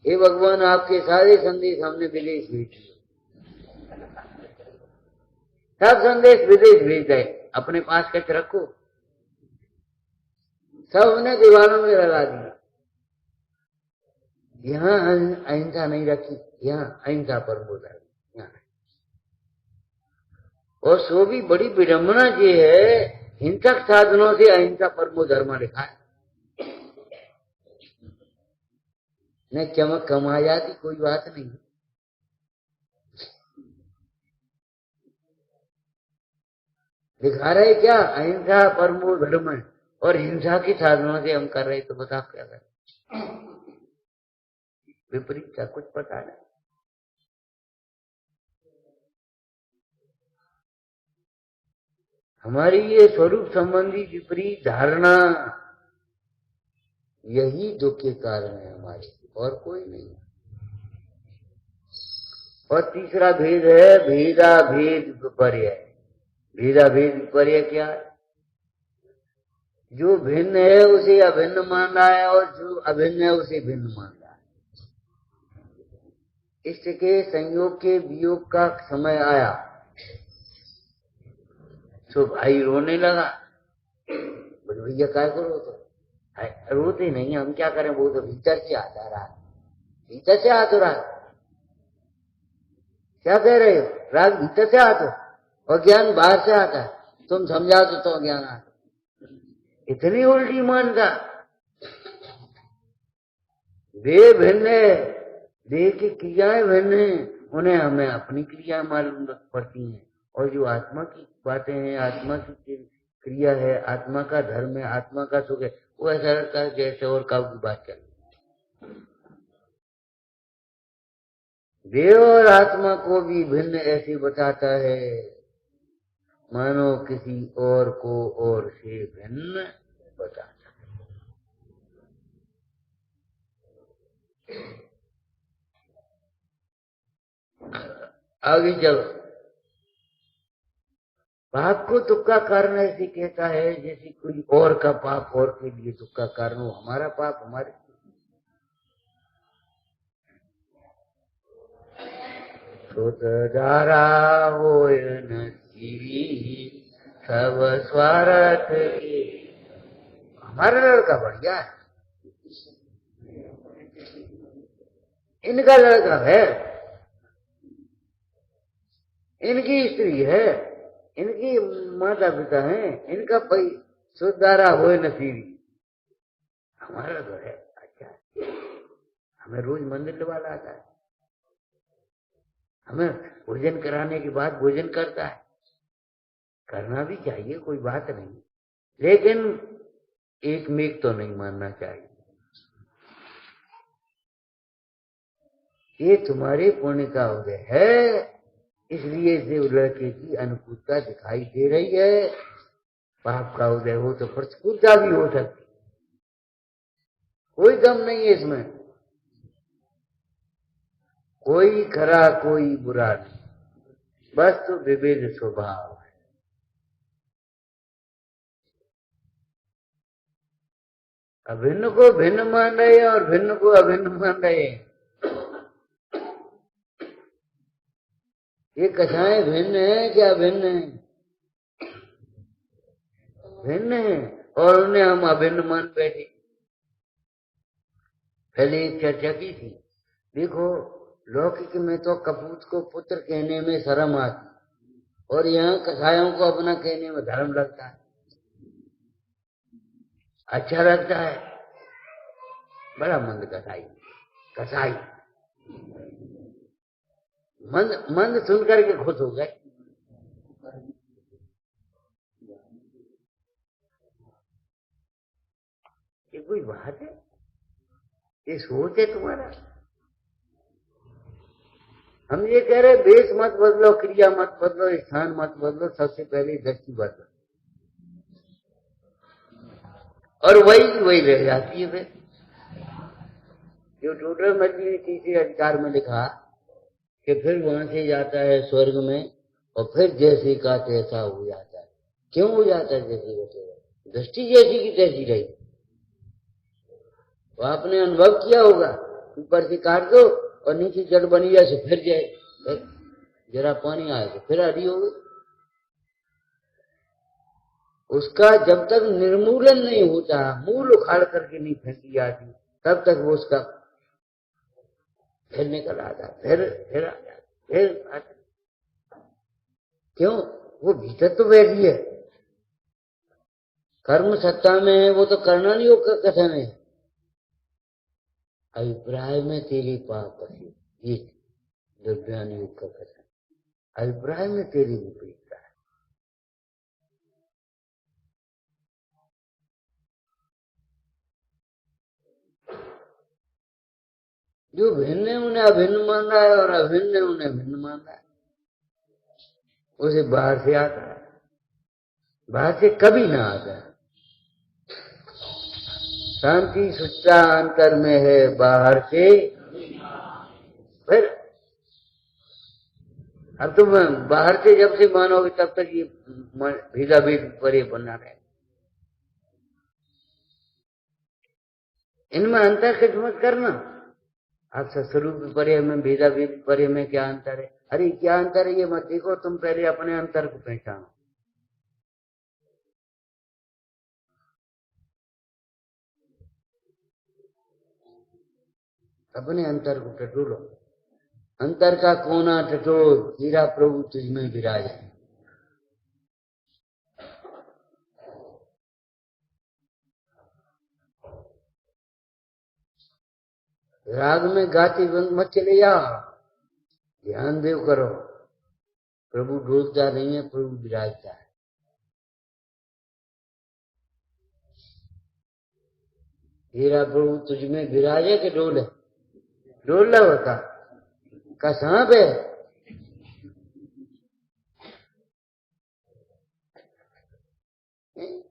हे भगवान, आपके सारे संदेश हमने विदेश भेज दिए, सब संदेश विदेश भेज गए, अपने पास कैच रखो। सब हमने दीवारों में लगा दिए, यहाँ अहिंसा नहीं रखी, यहाँ अहिंसा पर बोला यहाँ। और सो भी बड़ी विडम्बना ये है, हिंसक साधनों से अहिंसा परमो धर्म लिखा है। न चमक कमा जाती, कोई बात नहीं, दिखा रहे क्या अहिंसा परमो धर्म है, और हिंसा के साधनों से हम कर रहे, तो बताओ क्या करें। विपरीत का कुछ पता नहीं। हमारी ये स्वरूप संबंधी विपरीत धारणा, यही दुख के कारण है हमारे, और कोई नहीं। और तीसरा भेद है भेदा भेद विपर्य। भेदा भेद विपर्य क्या है, जो भिन्न है उसे अभिन्न मान रहा है और जो अभिन्न है उसे भिन्न मान रहा है। इसके संयोग के वियोग का समय आया तो भाई रोने लगा, बोले भैया क्या करो, तो रोते नहीं, हम क्या करें, वो तो भीतर से आता रहा, भीतर से आता रहा। क्या कह रहे हो, राग भीतर से आता और ज्ञान बाहर से आता है, तुम समझा तो ज्ञान आता। इतनी उल्टी मानता, देह भिन्न है, देह की क्रियाएं भिन्न है, उन्हें हमें अपनी क्रिया मालूम पड़ती हैं, और जो आत्मा की बातें हैं, आत्मा की क्रिया है, आत्मा का धर्म है, आत्मा का सुख है, वो ऐसा लगता है जैसे और काऊ की बात चल। देह और आत्मा को भी भिन्न ऐसे बताता है मानो किसी और को और से भिन्न बताता है। आगे चलो। पाप को दुख का कारण ऐसे कहता है जैसे कोई और का पाप और के लिए दुख का कारण हो, हमारा पाप हमारे। धारा हो सब स्वार्थ के। हमारा लड़का बढ़िया है, इनका लड़का है, इनकी स्त्री है, इनकी माता पिता हैं, इनका सुधारा हो नसीबी। हमारा तो है अच्छा, हमें रोज मंदिर वाला आता है, हमें भोजन कराने के बाद भोजन करता है, करना भी चाहिए, कोई बात नहीं, लेकिन एक मेघ तो नहीं मानना चाहिए। ये तुम्हारे पुण्य का उदय है, इसलिए देव लड़के की अनुकूलता दिखाई दे रही है। पाप का उदय हो तो प्रतिकूलता भी हो सकती, कोई गम नहीं है इसमें, कोई खरा कोई बुरा नहीं, बस तो विविध स्वभाव है। अभिन्न को भिन्न मान रहे और भिन्न को अभिन्न मान रहे। ये कथाएं भिन्न है क्या? भिन्न है, भिन्न है, और उन्हें हम अभिन्न मान बैठे। पहले एक चर्चा की थी, देखो लौकिक में तो कपूत को पुत्र कहने में शर्म आती, और यहाँ कसायों को अपना कहने में धर्म लगता है, अच्छा लगता है। बड़ा मंद कसाई, कसाई मंद सुन करके खुश हो गए। ये कोई बात है? ये सोच है तुम्हारा? हम ये कह रहे वेश मत बदलो, क्रिया मत बदलो, स्थान मत बदलो, सबसे पहले दृष्टि बदलो, और वही रह जाती है। फिर जो टोटल मछली तीसरे अधिकार में लिखा कि फिर वहां से जाता है स्वर्ग में, और फिर जैसे का तैसा हो जाता है। क्यों हो जाता है जैसे का तैसा? दृष्टि जैसी की तैसी रही। तो आपने अनुभव किया होगा, ऊपर से काट दो और नीचे जड़ बनी जैसे फिर जाए, जरा पानी आए तो फिर हरी हो गई। उसका जब तक निर्मूलन नहीं होता, मूल उखाड़ करके नहीं फेंकी जाती, तब तक वो उसका फिर निकल आता, फिर आ जाता, फिर आता। क्यों? वो भीतर तो बैठी है, कर्म सत्ता में है, वो तो करना नहीं होगा कथन है। अभिप्राय में तेरी पाप है, ये दुर्ज्ञान योग का कथन। अभिप्राय में तेरी विपरीतता है। जो भिन्न है उन्हें अभिन्न मान रहा है, और अभिन्न है उन्हें भिन्न मान रहा है। उसे बाहर से आता है, बाहर से कभी ना आता है। शांति सुच्चा अंतर में है, बाहर से फिर। अब तुम बाहर से जब से मानोगे तब तक ये भेदा भेद परे बना रहे। इनमें अंतर खिदमत करना। आप स्वरूप परे में भेदा भेद परे में क्या अंतर है? अरे क्या अंतर है ये मत देखो, तुम पहले अपने अंतर को पहचानो। अपने अंतर को टटोलो, अंतर का कोना टटोल, हीरा प्रभु तुझमें विराजे। राग में गाती मत चले जाओ, ध्यान देव करो। प्रभु डोलता नहीं है, प्रभु विराजता है। हीरा प्रभु तुझमें विराजे के डोले, डोल रहा होता का सांप है।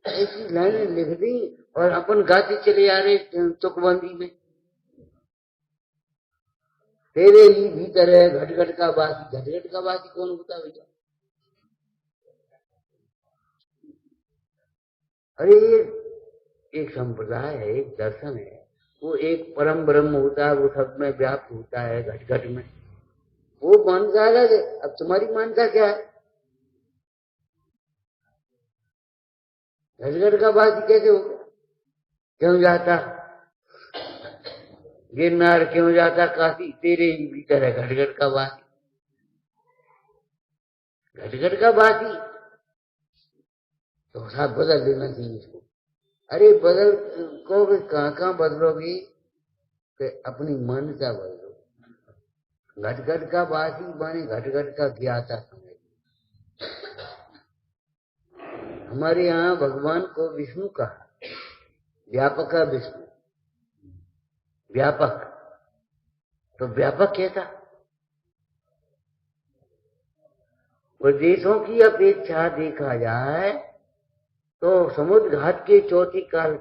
ऐसी लाइनें लिख दी और अपन गाते चले आ रहे तुकबंदी में। तेरे ही भीतर है घट घट का वासी। घट घट का वासी कौन होता है भैया? अरे एक संप्रदाय है, एक दर्शन है, वो एक परम ब्रह्म होता है, वो सब में व्याप्त होता है घट घट में। वो मानता अलग है। अब तुम्हारी मानता क्या है? घट घट का वासी कैसे हो गया? क्यों जाता गिरनार, क्यों जाता काशी? तेरे ही भीतर है घट घट का वासी। घट घट का वासी तो साथ बदल देना चाहिए इसको। अरे बदल को कहाँ बदलोगी? कि अपनी मान्यता बदलो। घट घट का वासी माने घट घट का ज्ञाता समझ। हमारे यहाँ भगवान को विष्णु कहा, व्यापक है विष्णु, व्यापक। तो व्यापक कैसा? प्रदेशों की अपेक्षा देखा जाए तो समुद्र घाट के चौथी काल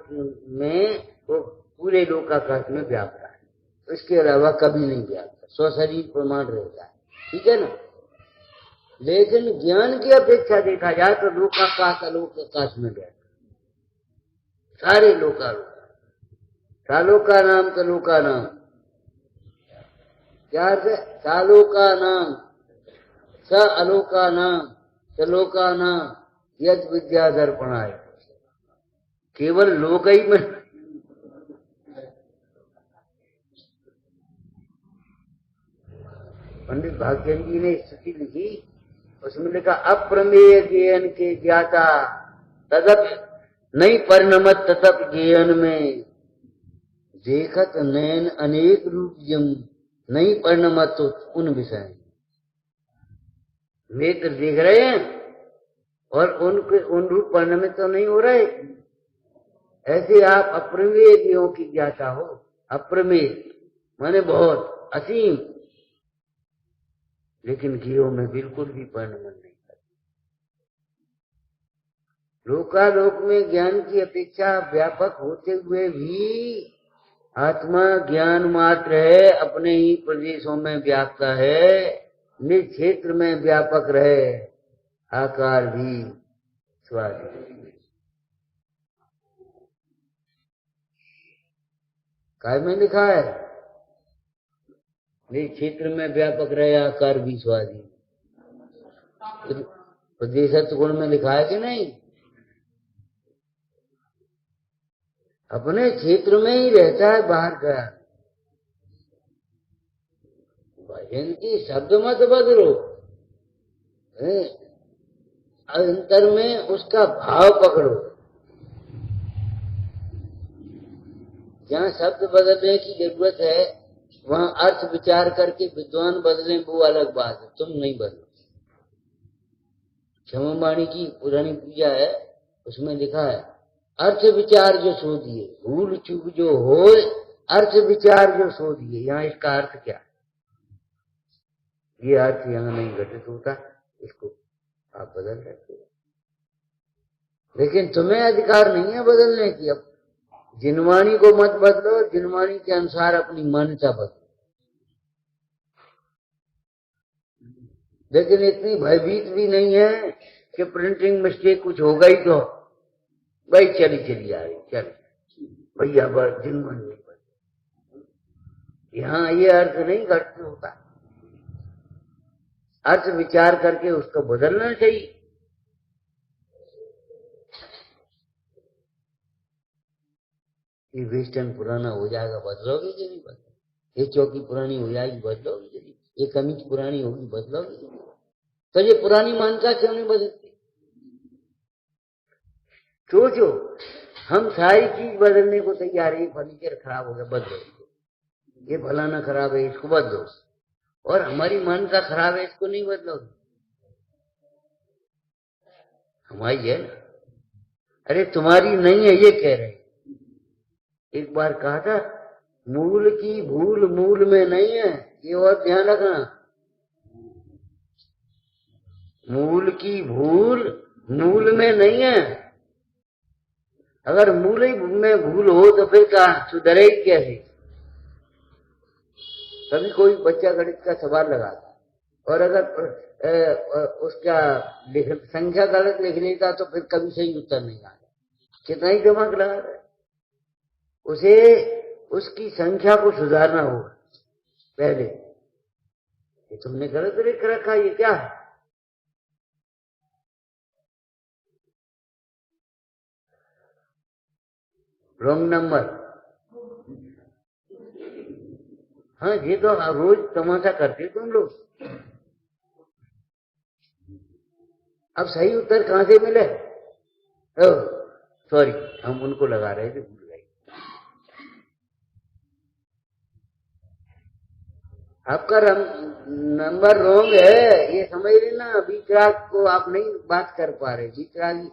में वो पूरे लोकाकाश में व्याप्त है, इसके अलावा कभी नहीं व्याप्त। स्वशरीर प्रमाण रहता है, ठीक है ना। लेकिन ज्ञान की अपेक्षा देखा जाए तो लोकाकाश अलोकाकाश में व्याप्त, सारे लोकालोक। सालों का नाम तलों का नाम, क्या अर्थ है? सालों का नाम स अलोका नाम तलोका नाम यद विद्या दर्पणाय। केवल लोक ही में। पंडित भागचंद जी ने स्तुति लिखी, उसमें लिखा अप्रमेय ज्ञान के ज्ञाता तदप नहीं परिणमत ततप ज्ञान में देखत नैन अनेक रूप जम नहीं परिणमत तो उन विषय। नेत्र देख रहे हैं और उनके उन रूप परिणमित तो नहीं हो रहे। ऐसे आप अप्रमेय ज्ञों की ज्ञाता हो। अप्रमेय माने बहुत असीम, लेकिन ज्ञों में बिल्कुल भी परिणमन नहीं करते। लोकालोक में ज्ञान की अपेक्षा व्यापक होते हुए भी आत्मा ज्ञान मात्र है, अपने ही प्रदेशों में व्याप्त है, निज क्षेत्र में व्यापक रहे, आकार भी स्वाधीन। काय में लिखा है? निज क्षेत्र में व्यापक रहे, आकार भी स्वाधीन। प्रदेशत्व गुण में लिखा है कि नहीं? अपने क्षेत्र में ही रहता है, बाहर गया। भजन की शब्द मत बदलो, अंतर में उसका भाव पकड़ो। जहाँ शब्द बदलने की जरूरत है वहाँ अर्थ विचार करके विद्वान बदले, वो अलग बात है, तुम नहीं बदलो। क्षमावाणी की पुरानी पूजा है, उसमें लिखा है अर्थ विचार जो सो दिए, भूल चूक जो हो अर्थ विचार जो सो दिए। यहाँ इसका अर्थ क्या? ये अर्थ यहाँ नहीं घटित होता, इसको आप बदल सकते हो, लेकिन तुम्हें अधिकार नहीं है बदलने की। अब जिनवाणी को मत बदलो, जिनवाणी के अनुसार अपनी मान्यता बदलो। लेकिन इतनी भयभीत भी नहीं है कि प्रिंटिंग मिस्टेक कुछ हो गई तो भाई चली आ रही, चल भैया बस जिनवाणी नहीं बदलो। यहाँ ये अर्थ नहीं घटित होता, अर्थ विचार करके उसको बदलना चाहिए। ये वेस्टर्न पुराना हो जाएगा, बदलोगे कि नहीं बदलोगे? ये चौकी पुरानी हो जाएगी, बदलोगे कि नहीं? ये कमीज पुरानी होगी, बदलोगे कि नहीं? तो ये पुरानी मान्यता क्यों नहीं बदलती? सोचो, हम सारी चीज बदलने को तैयार है। फर्नीचर खराब हो गया, बदलो। ये फलाना खराब है, इसको बदलो। और हमारी मान्यता खराब है, इसको नहीं बदलोगे। हमारी है ना? अरे तुम्हारी नहीं है, ये कह रहे। एक बार कहा था मूल की भूल मूल में नहीं है, ये और ध्यान रखना। मूल की भूल मूल में नहीं है। अगर मूल ही में भूल हो तो फिर कहा सुधरेगी कैसे? कभी कोई बच्चा गणित का सवाल लगाता और अगर उसका संख्या गलत लिख लेता तो फिर कभी सही उत्तर नहीं आता। कितना ही दिमाग लगा रहा है, उसे उसकी संख्या को सुधारना होगा पहले। ये तुमने गलत लिख रखा, ये क्या है? Wrong number. हाँ, ये तो रोज तमाशा करते तुम लोग। अब सही उत्तर कहां से मिले? सॉरी, हम उनको लगा रहे थे, भूल गए। आपका नंबर रॉन्ग है, ये समझ लेना। वितराग को आप नहीं बात कर पा रहे, वितरागी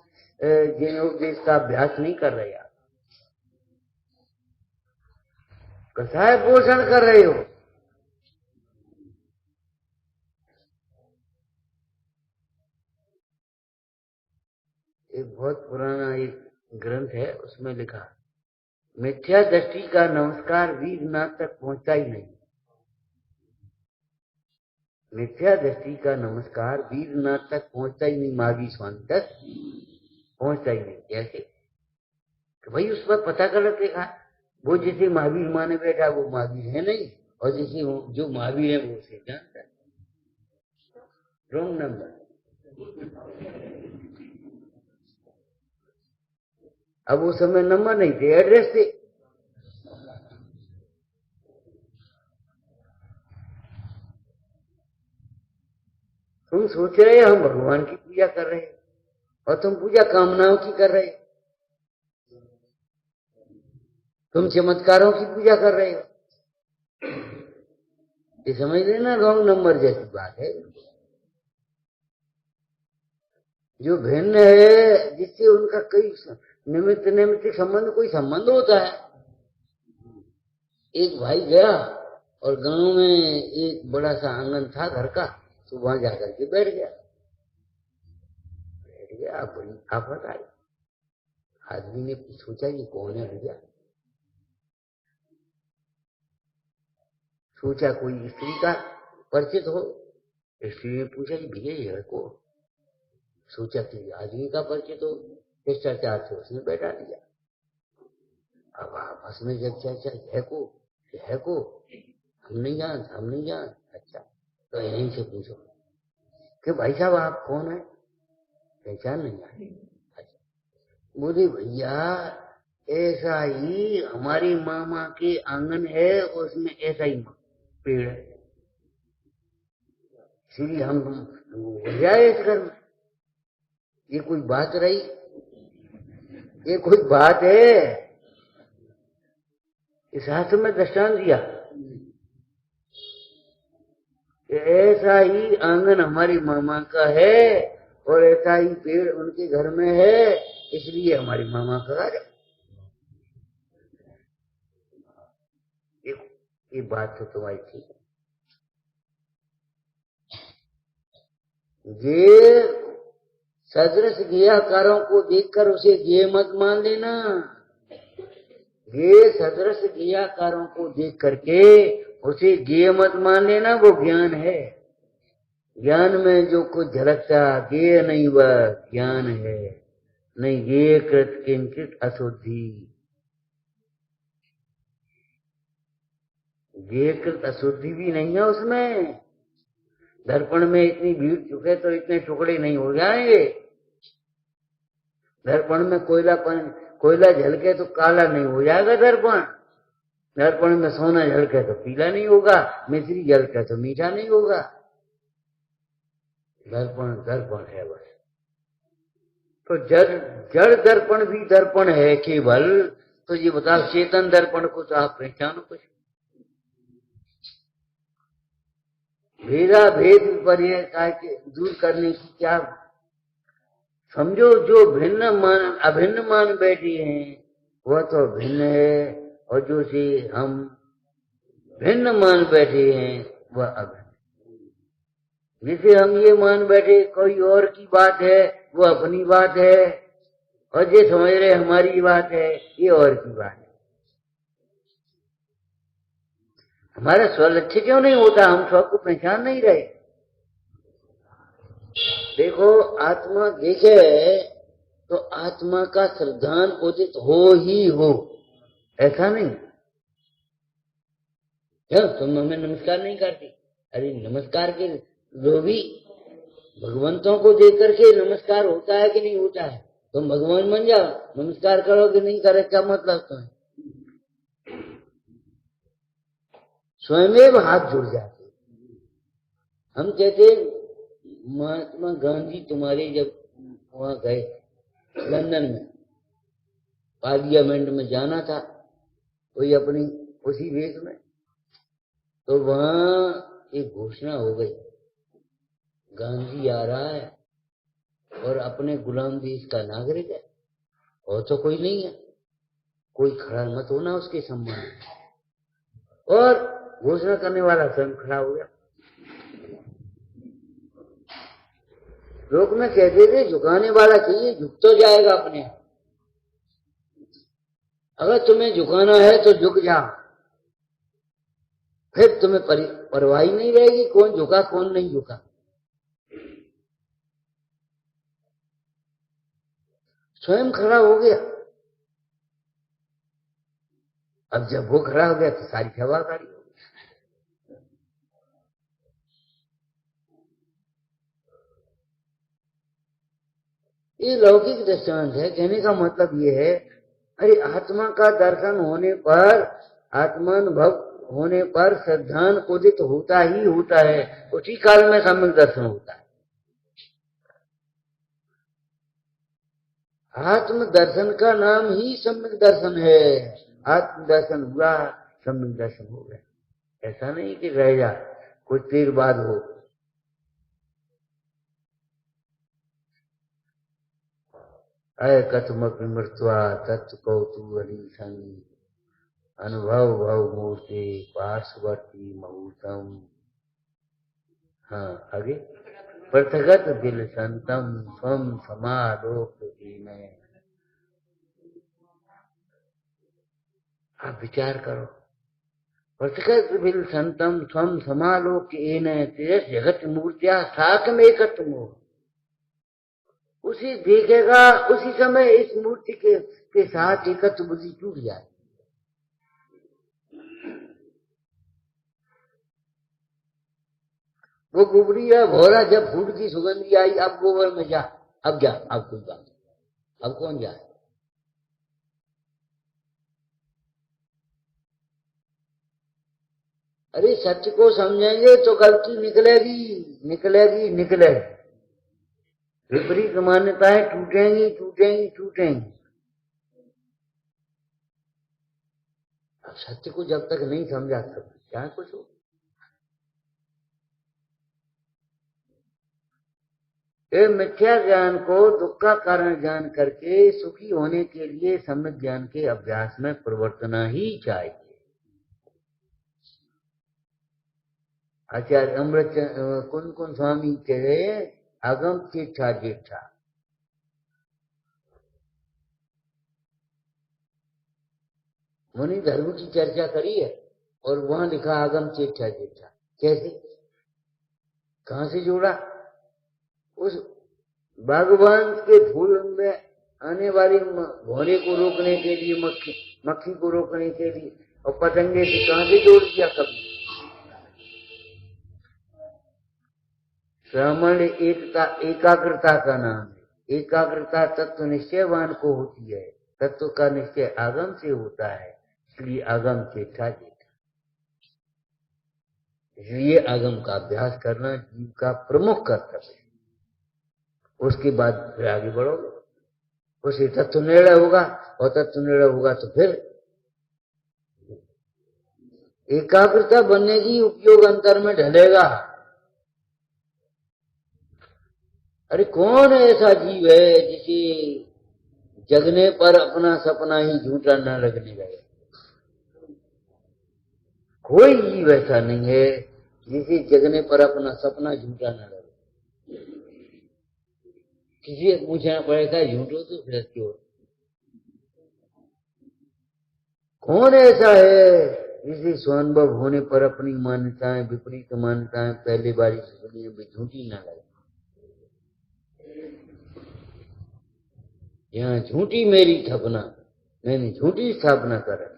ज्ञानोपदेश का अभ्यास नहीं कर रहे आप। कसाय पोषण कर रहे हो। एक बहुत पुराना एक ग्रंथ है, उसमें लिखा, मिथ्या दृष्टि का नमस्कार वीरनाथ तक पहुंचता ही नहीं। मिथ्या दृष्टि का नमस्कार वीरनाथ तक पहुंचता ही नहीं, माघी स्वामी तक पहुंचता ही नहीं। कैसे? कि भाई उस पर पता गलत लिखा। वो जिसे महावीर माने बैठा वो महावीर है नहीं, और जिसे जो महावीर है वो उसे जानता है। Wrong number. अब उस समय नंबर नहीं थे, एड्रेस थे। तुम सोच रहे हम भगवान की पूजा कर रहे हैं और तुम पूजा कामनाओं की कर रहे हो। तुम चमत्कारों की पूजा कर रहे हो। ये समझ लेना, रॉन्ग नंबर जैसी बात है। जो भिन्न है, जिससे उनका कई निमित्त निमित्त संबंध, कोई संबंध होता है। एक भाई गया और गांव में एक बड़ा सा आंगन था घर का, तो वहां जाकर के बैठ गया। बड़ी आफत आई। आदमी ने सोचा ये कौन है भैया, सोचा कोई स्त्री का परिचित हो। स्त्री ने पूछा कि भैया ये है को? सोचा कि आदमी का परिचित हो, शिष्टाचार से उसने बैठा दिया। अब आपस में जब चर्चा है को हम नहीं जान। अच्छा, तो यहीं से पूछो कि भाई साहब आप कौन है, पहचान नहीं आई? अच्छा, बोले भैया ऐसा ही हमारी मामा के आंगन है, उसमें ऐसा ही पेड़ है, इसलिए हम हो जाए इस घर में। ये कोई बात रही? ये कोई बात है? इस शास्त्र में दृष्टांत दिया, ऐसा ही आंगन हमारी मामा का है और ऐसा ही पेड़ उनके घर में है, इसलिए हमारी मामा का घर है। ये बात तो तुम्हारी ठीक है। ये सदृश गेयकारों को देखकर उसे गेय मत मान लेना। ये सदृश गेयकारों को देख करके उसे गेय मत मान लेना, वो ज्ञान है। ज्ञान में जो कुछ झलकता गेय नहीं, वह ज्ञान है। नहीं गेय कृत किंचित अशुद्धि, गेय कृत अशुद्धि भी नहीं है उसमें। दर्पण में इतनी भीड़ चुके तो इतने टुकड़े नहीं हो जाएंगे। दर्पण में कोयला झलके तो काला नहीं हो जाएगा दर्पण। दर्पण में सोना झलके तो पीला नहीं होगा, मिश्री झलके तो मीठा नहीं होगा। दर्पण है बस। तो जड़ दर्पण भी दर्पण है केवल। तो ये बताओ चेतन दर्पण को तो आप पहचानो कुछ? भेदा भेद विपर्य दूर करने की क्या समझो, जो अभिन्न मान बैठी हैं वह तो भिन्न है, और जो से हम भिन्न मान बैठे हैं वह अभिन्न। जिसे हम ये मान बैठे कोई और की बात है, वो अपनी बात है, और ये समझ रहे हमारी बात है, ये और की बात है। हमारा स्व लक्ष्य क्यों नहीं होता? हम स्व को पहचान नहीं रहे। देखो आत्मा देखे तो आत्मा का श्रद्धान उदित हो ही हो, ऐसा नहीं। क्यों तुम हमें नमस्कार नहीं करती? अरे नमस्कार के जो भी भगवंतों को देख करके नमस्कार होता है कि नहीं होता है? तुम भगवान बन जाओ, नमस्कार करो कि नहीं करे, क्या मतलब तुम्हें? स्वयं हाथ जुड़ जाते। हम कहते महात्मा गांधी तुम्हारे जब वहां गए लंदन में, पार्लियामेंट में जाना था कोई अपनी उसी वेश में, तो वहां एक घोषणा हो गई, गांधी आ रहा है और अपने गुलाम देश का नागरिक है, और तो कोई नहीं है, कोई खड़ा मत होना उसके सम्मान। और घोषणा करने वाला स्वयं खड़ा हो गया। लोग में कहते थे झुकाने वाला चाहिए, झुक तो जाएगा अपने आप। अगर तुम्हें झुकाना है तो झुक जाओ, फिर तुम्हें परवाह नहीं रहेगी कौन झुका कौन नहीं झुका। स्वयं खड़ा हो गया। अब जब वो खड़ा हो गया तो सारी सभा खड़ी हो गई। ये लौकिक दृष्टांत है। कहने का मतलब ये है, अरे आत्मा का दर्शन होने पर, आत्मानुभव होने पर श्रद्धान उदित होता ही होता है, उसी काल में सम्यक दर्शन होता है। आत्म दर्शन का नाम ही सम्यक दर्शन है। आत्म दर्शन हुआ, सम्यक दर्शन हो गया। ऐसा नहीं कि रह जा कुछ देर बाद हो। अय कथमक मृत्वा तत्व कौतूहली संग अनुभव भव मूर्ति पार्श्ववर्ती मुहूर्तम। हाँ आगे, पृथगत दिल संतम स्वम समालोक में। आप विचार करो, पृथगत दिल संतम स्वम समालोक जगत मूर्तिया साक में एकत्व हो। उसी देखेगा उसी समय इस मूर्ति के साथ एकत्व बुद्धि टूट जाए। वो गुबरी या भोरा जब फूट की सुगंधी आई, अब गोबर में जा, अब जा, अब कोई बात, अब कौन जाए? अरे सत्य को समझेंगे तो गलती निकलेगी निकलेगी निकलेगी। विपरीत मान्यताएं टूटेंगी टूटेंगी टूटेंगी। अब सत्य को जब तक नहीं समझा तब क्या कुछ हो। ये मिथ्या ज्ञान को दुख का कारण जान करके सुखी होने के लिए सम्यक ज्ञान के अभ्यास में परिवर्तना ही चाहिए। आचार्य अमृत कुन स्वामी कहे, आगम चेठा जेठा। मुनि धर्म की चर्चा करी है और वहां लिखा आगम चेठा जेठा। कैसे, कहां से जोड़ा? उस बागवान के फूल में आने वाली भौरे को रोकने के लिए, मक्खी को रोकने के लिए, और पतंगे से कहां से जोड़ दिया कभी? श्रवण एकता एकाग्रता का नाम है। एकाग्रता तत्व निश्चयवान को होती है, तत्व का निश्चय आगम से होता है, इसलिए आगम चेठा जेठा। इसलिए आगम का अभ्यास करना जीव का प्रमुख कर्तव्य है। उसके बाद फिर आगे बढ़ोगे, उसे तत्व निर्णय होगा, और तत्व निर्णय होगा तो फिर एकाग्रता बनेगी, उपयोग अंतर में ढलेगा। अरे कौन ऐसा जीव है जिसे जगने पर अपना सपना ही झूठा न लगने लगे? कोई जीव ऐसा नहीं है जिसे जगने पर अपना सपना झूठा न लगे। किसी को पूछना पड़ेगा झूठो तो फिर क्यों? कौन ऐसा है इसी स्वानुभव होने पर अपनी मान्यताएं, विपरीत मान्यताएं पहले बारी से सुनिए भी झूठी ना लगे। यहाँ झूठी मेरी स्थापना, मैंने झूठी स्थापना कर रही।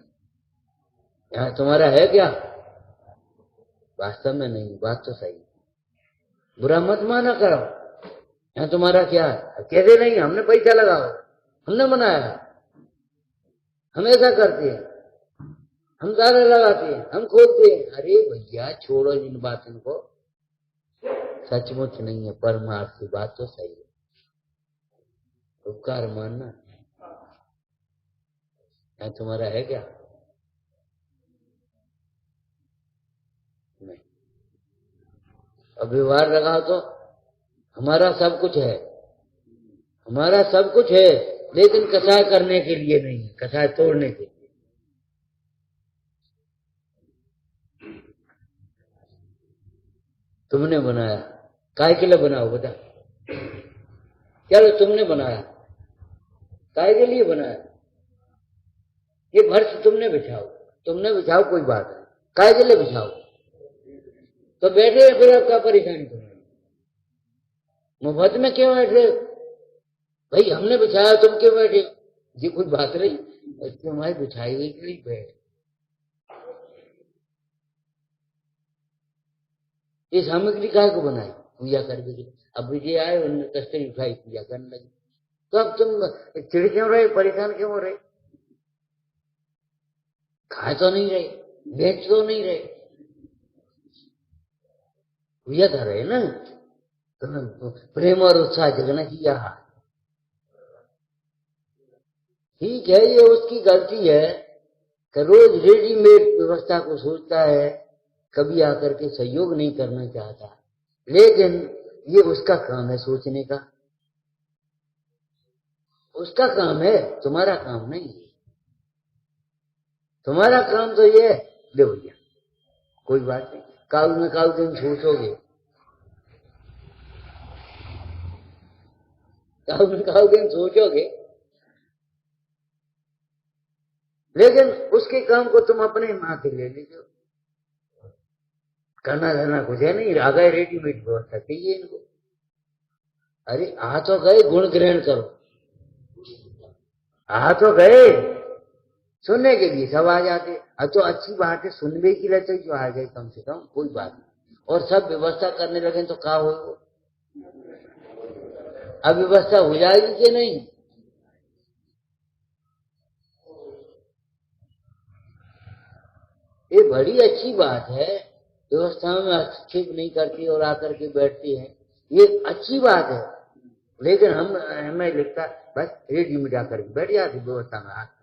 यहाँ तुम्हारा है क्या? वास्तव में नहीं, बात तो सही। बुरा मत माना करो। यहाँ तुम्हारा क्या है? कहते नहीं हमने पैसा लगाओ, हमने बनाया, हम ऐसा करते हैं, हम ताले लगाते हैं, हम खोलते हैं। अरे भैया छोड़ो इन बातों को, सचमुच नहीं है, परमार्थ की बात तो सही है। उपकार मानना। यहाँ तुम्हारा है क्या? नहीं। अब व्यवहार लगाओ तो हमारा सब कुछ है, हमारा सब कुछ है, लेकिन कसाय करने के लिए नहीं है, कसाय तोड़ने के लिए। तुमने बनाया, काय के लिए बनाओ बता? चलो तुमने बनाया, काय के लिए बनाया? ये फर्श तुमने बिछाओ, तुमने बिछाओ, कोई बात नहीं, काय के लिए बिछाओ? तो बैठे फिर अब क्या परेशानी तुम्हें? मुफ्त में क्यों बैठे? भाई हमने बिछाया, तुम क्यों बैठे? ये कोई बात नहीं, तुम्हारी बिछाई हुई क्यों बैठ? ये सामग्री काय को बनाई? पूजा करने के लिए। अब विजय आए, उन्होंने कष्ट उठाई, पूजा करने लगी। तो अब तुम चिड़ क्यों रहे, परेशान क्यों हो रहे? खा तो नहीं रहे, बेच तो नहीं रहे, पूजा कर रहे ना। तो प्रेम और उत्साह जगना किया। ठीक है, ये उसकी गलती है कि रोज रेडीमेड व्यवस्था को सोचता है, कभी आकर के सहयोग नहीं करना चाहता। लेकिन ये उसका काम है सोचने का, उसका काम है, तुम्हारा काम नहीं है। तुम्हारा काम तो ये है, ले भैया कोई बात नहीं, काल में काल दिन सोचोगे, काल में काल दिन सोचोगे, लेकिन उसके काम को तुम अपने माथे ले लीजिए। करना धरना कुछ है नहीं, आ गए रेडीमेड व्यवस्था चाहिए इनको। अरे आ तो गए, गुण ग्रहण करो, आ तो गए, सुनने के लिए सब आ जाते। अब तो अच्छी बात है, सुनने के लिए तो जो आ गए कम से कम, कोई बात नहीं। और सब व्यवस्था करने लगे तो क्या हो? अब व्यवस्था हो जाएगी कि नहीं? ये बड़ी अच्छी बात है, व्यवस्थाओं में हस्तक्षेप नहीं करती और आकर के बैठती है, ये अच्छी बात है। लेकिन हमें लिखता बस रेडीमेड आकर के बैठ जाती व्यवस्था में, हाथ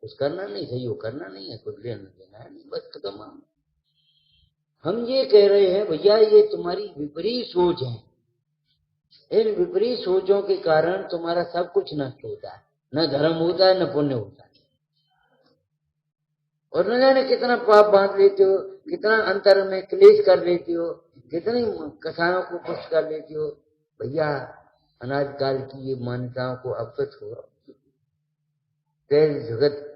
कुछ करना नहीं, सहयोग करना नहीं है, कुछ लेना देना है नहीं, बस खत्म। हम ये कह रहे हैं भैया ये तुम्हारी विपरीत सोच है, इन विपरीत सोचों के कारण तुम्हारा सब कुछ नष्ट होता है, न धर्म होता है न पुण्य होता है, और न जाने कितना पाप बांध लेते हो, कितना अंतर में क्लेश कर लेते हो, कितनी कसायों को पुष्ट कर लेते हो। भैया अनाज काल की ये मान्यताओं को अब तो छोड़ो। तेज जगत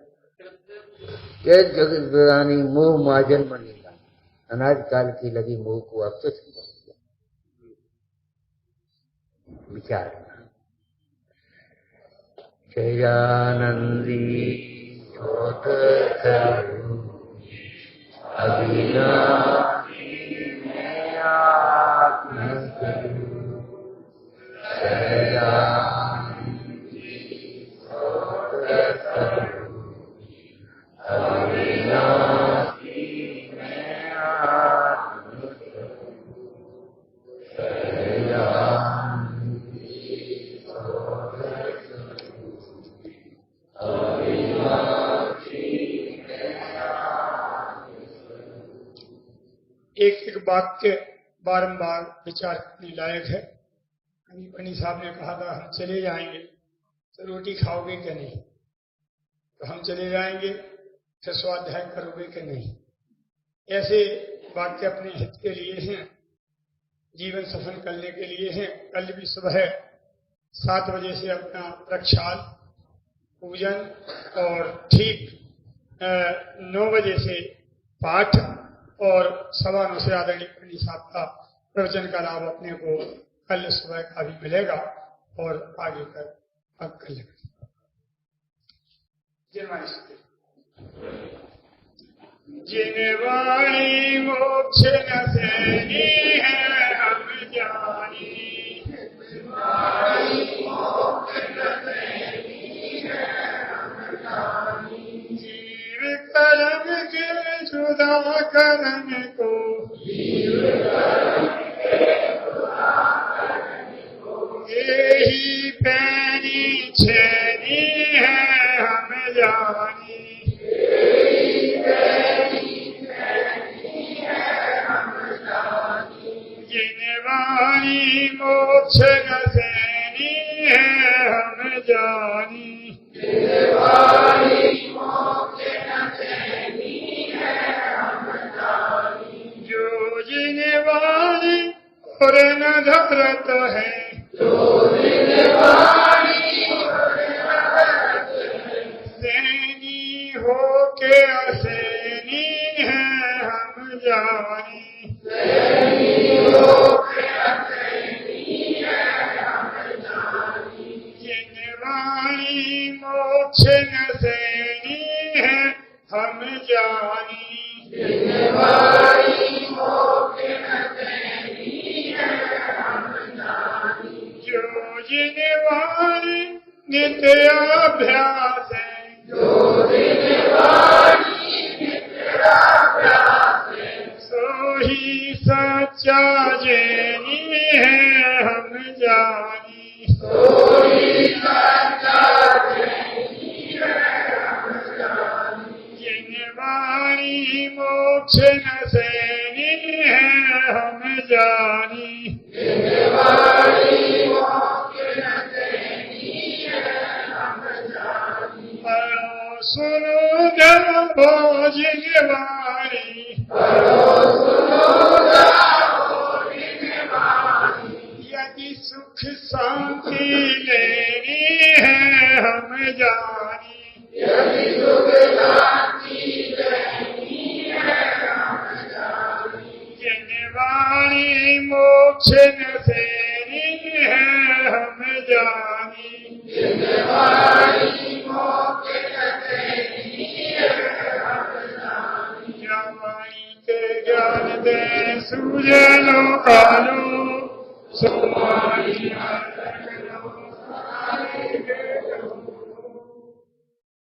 बरानी मोह माजन मनीला, अनाज काल की लगी मोह को अब तो छोड़ो। विचार शैलानंदी शोध करू अविनाशी में आत्म करू, शैलानंदी शोध करू अविनाशी में आत्म करू, शैलानंदी शोध करू अविनाशी में आत्म करू। एक एक वाक्य बारंबार विचार करने लायक है। कभी पनी साहब ने कहा था हम चले जाएंगे तो रोटी खाओगे कि नहीं, तो हम चले जाएंगे फिर स्वाध्याय करोगे कि नहीं। ऐसे वाक्य अपने हित के लिए हैं, जीवन सफल करने के लिए हैं। कल भी सुबह 7 बजे से अपना प्रक्षाल पूजन और ठीक 9 बजे से पाठ और 9:15 से आदरणीय पंडित साहब का प्रवचन का लाभ अपने को कल सुबह का भी मिलेगा और आगे कर अब कल जिन वाणी मोक्ष न सेनी है हम जानी, जीव कर्म के जुदा करन को, यही पैनी छेनी है हम जानी, जिन वाणी मोक्ष न सेनी है हम जानी, जो जिन वाणी और न धरत है, सेनी हो के असेनी है हम जानी, जिन वाणी मोक्ष न सेनी है हम जानी, जो जिन वाणी नित्य अभ्यास है, सोही सच्चा जेनी है हम जानी, जिन वाणी मोक्ष न सेनी है हम जानी, सुनो जबो जिन वाणी, यदि सुख शांति लेनी है हम जानी, जिन वाणी मोक्ष न सेनी है हम जानी, वाणी के ज्ञान दे सूझलो कालो, सोमारी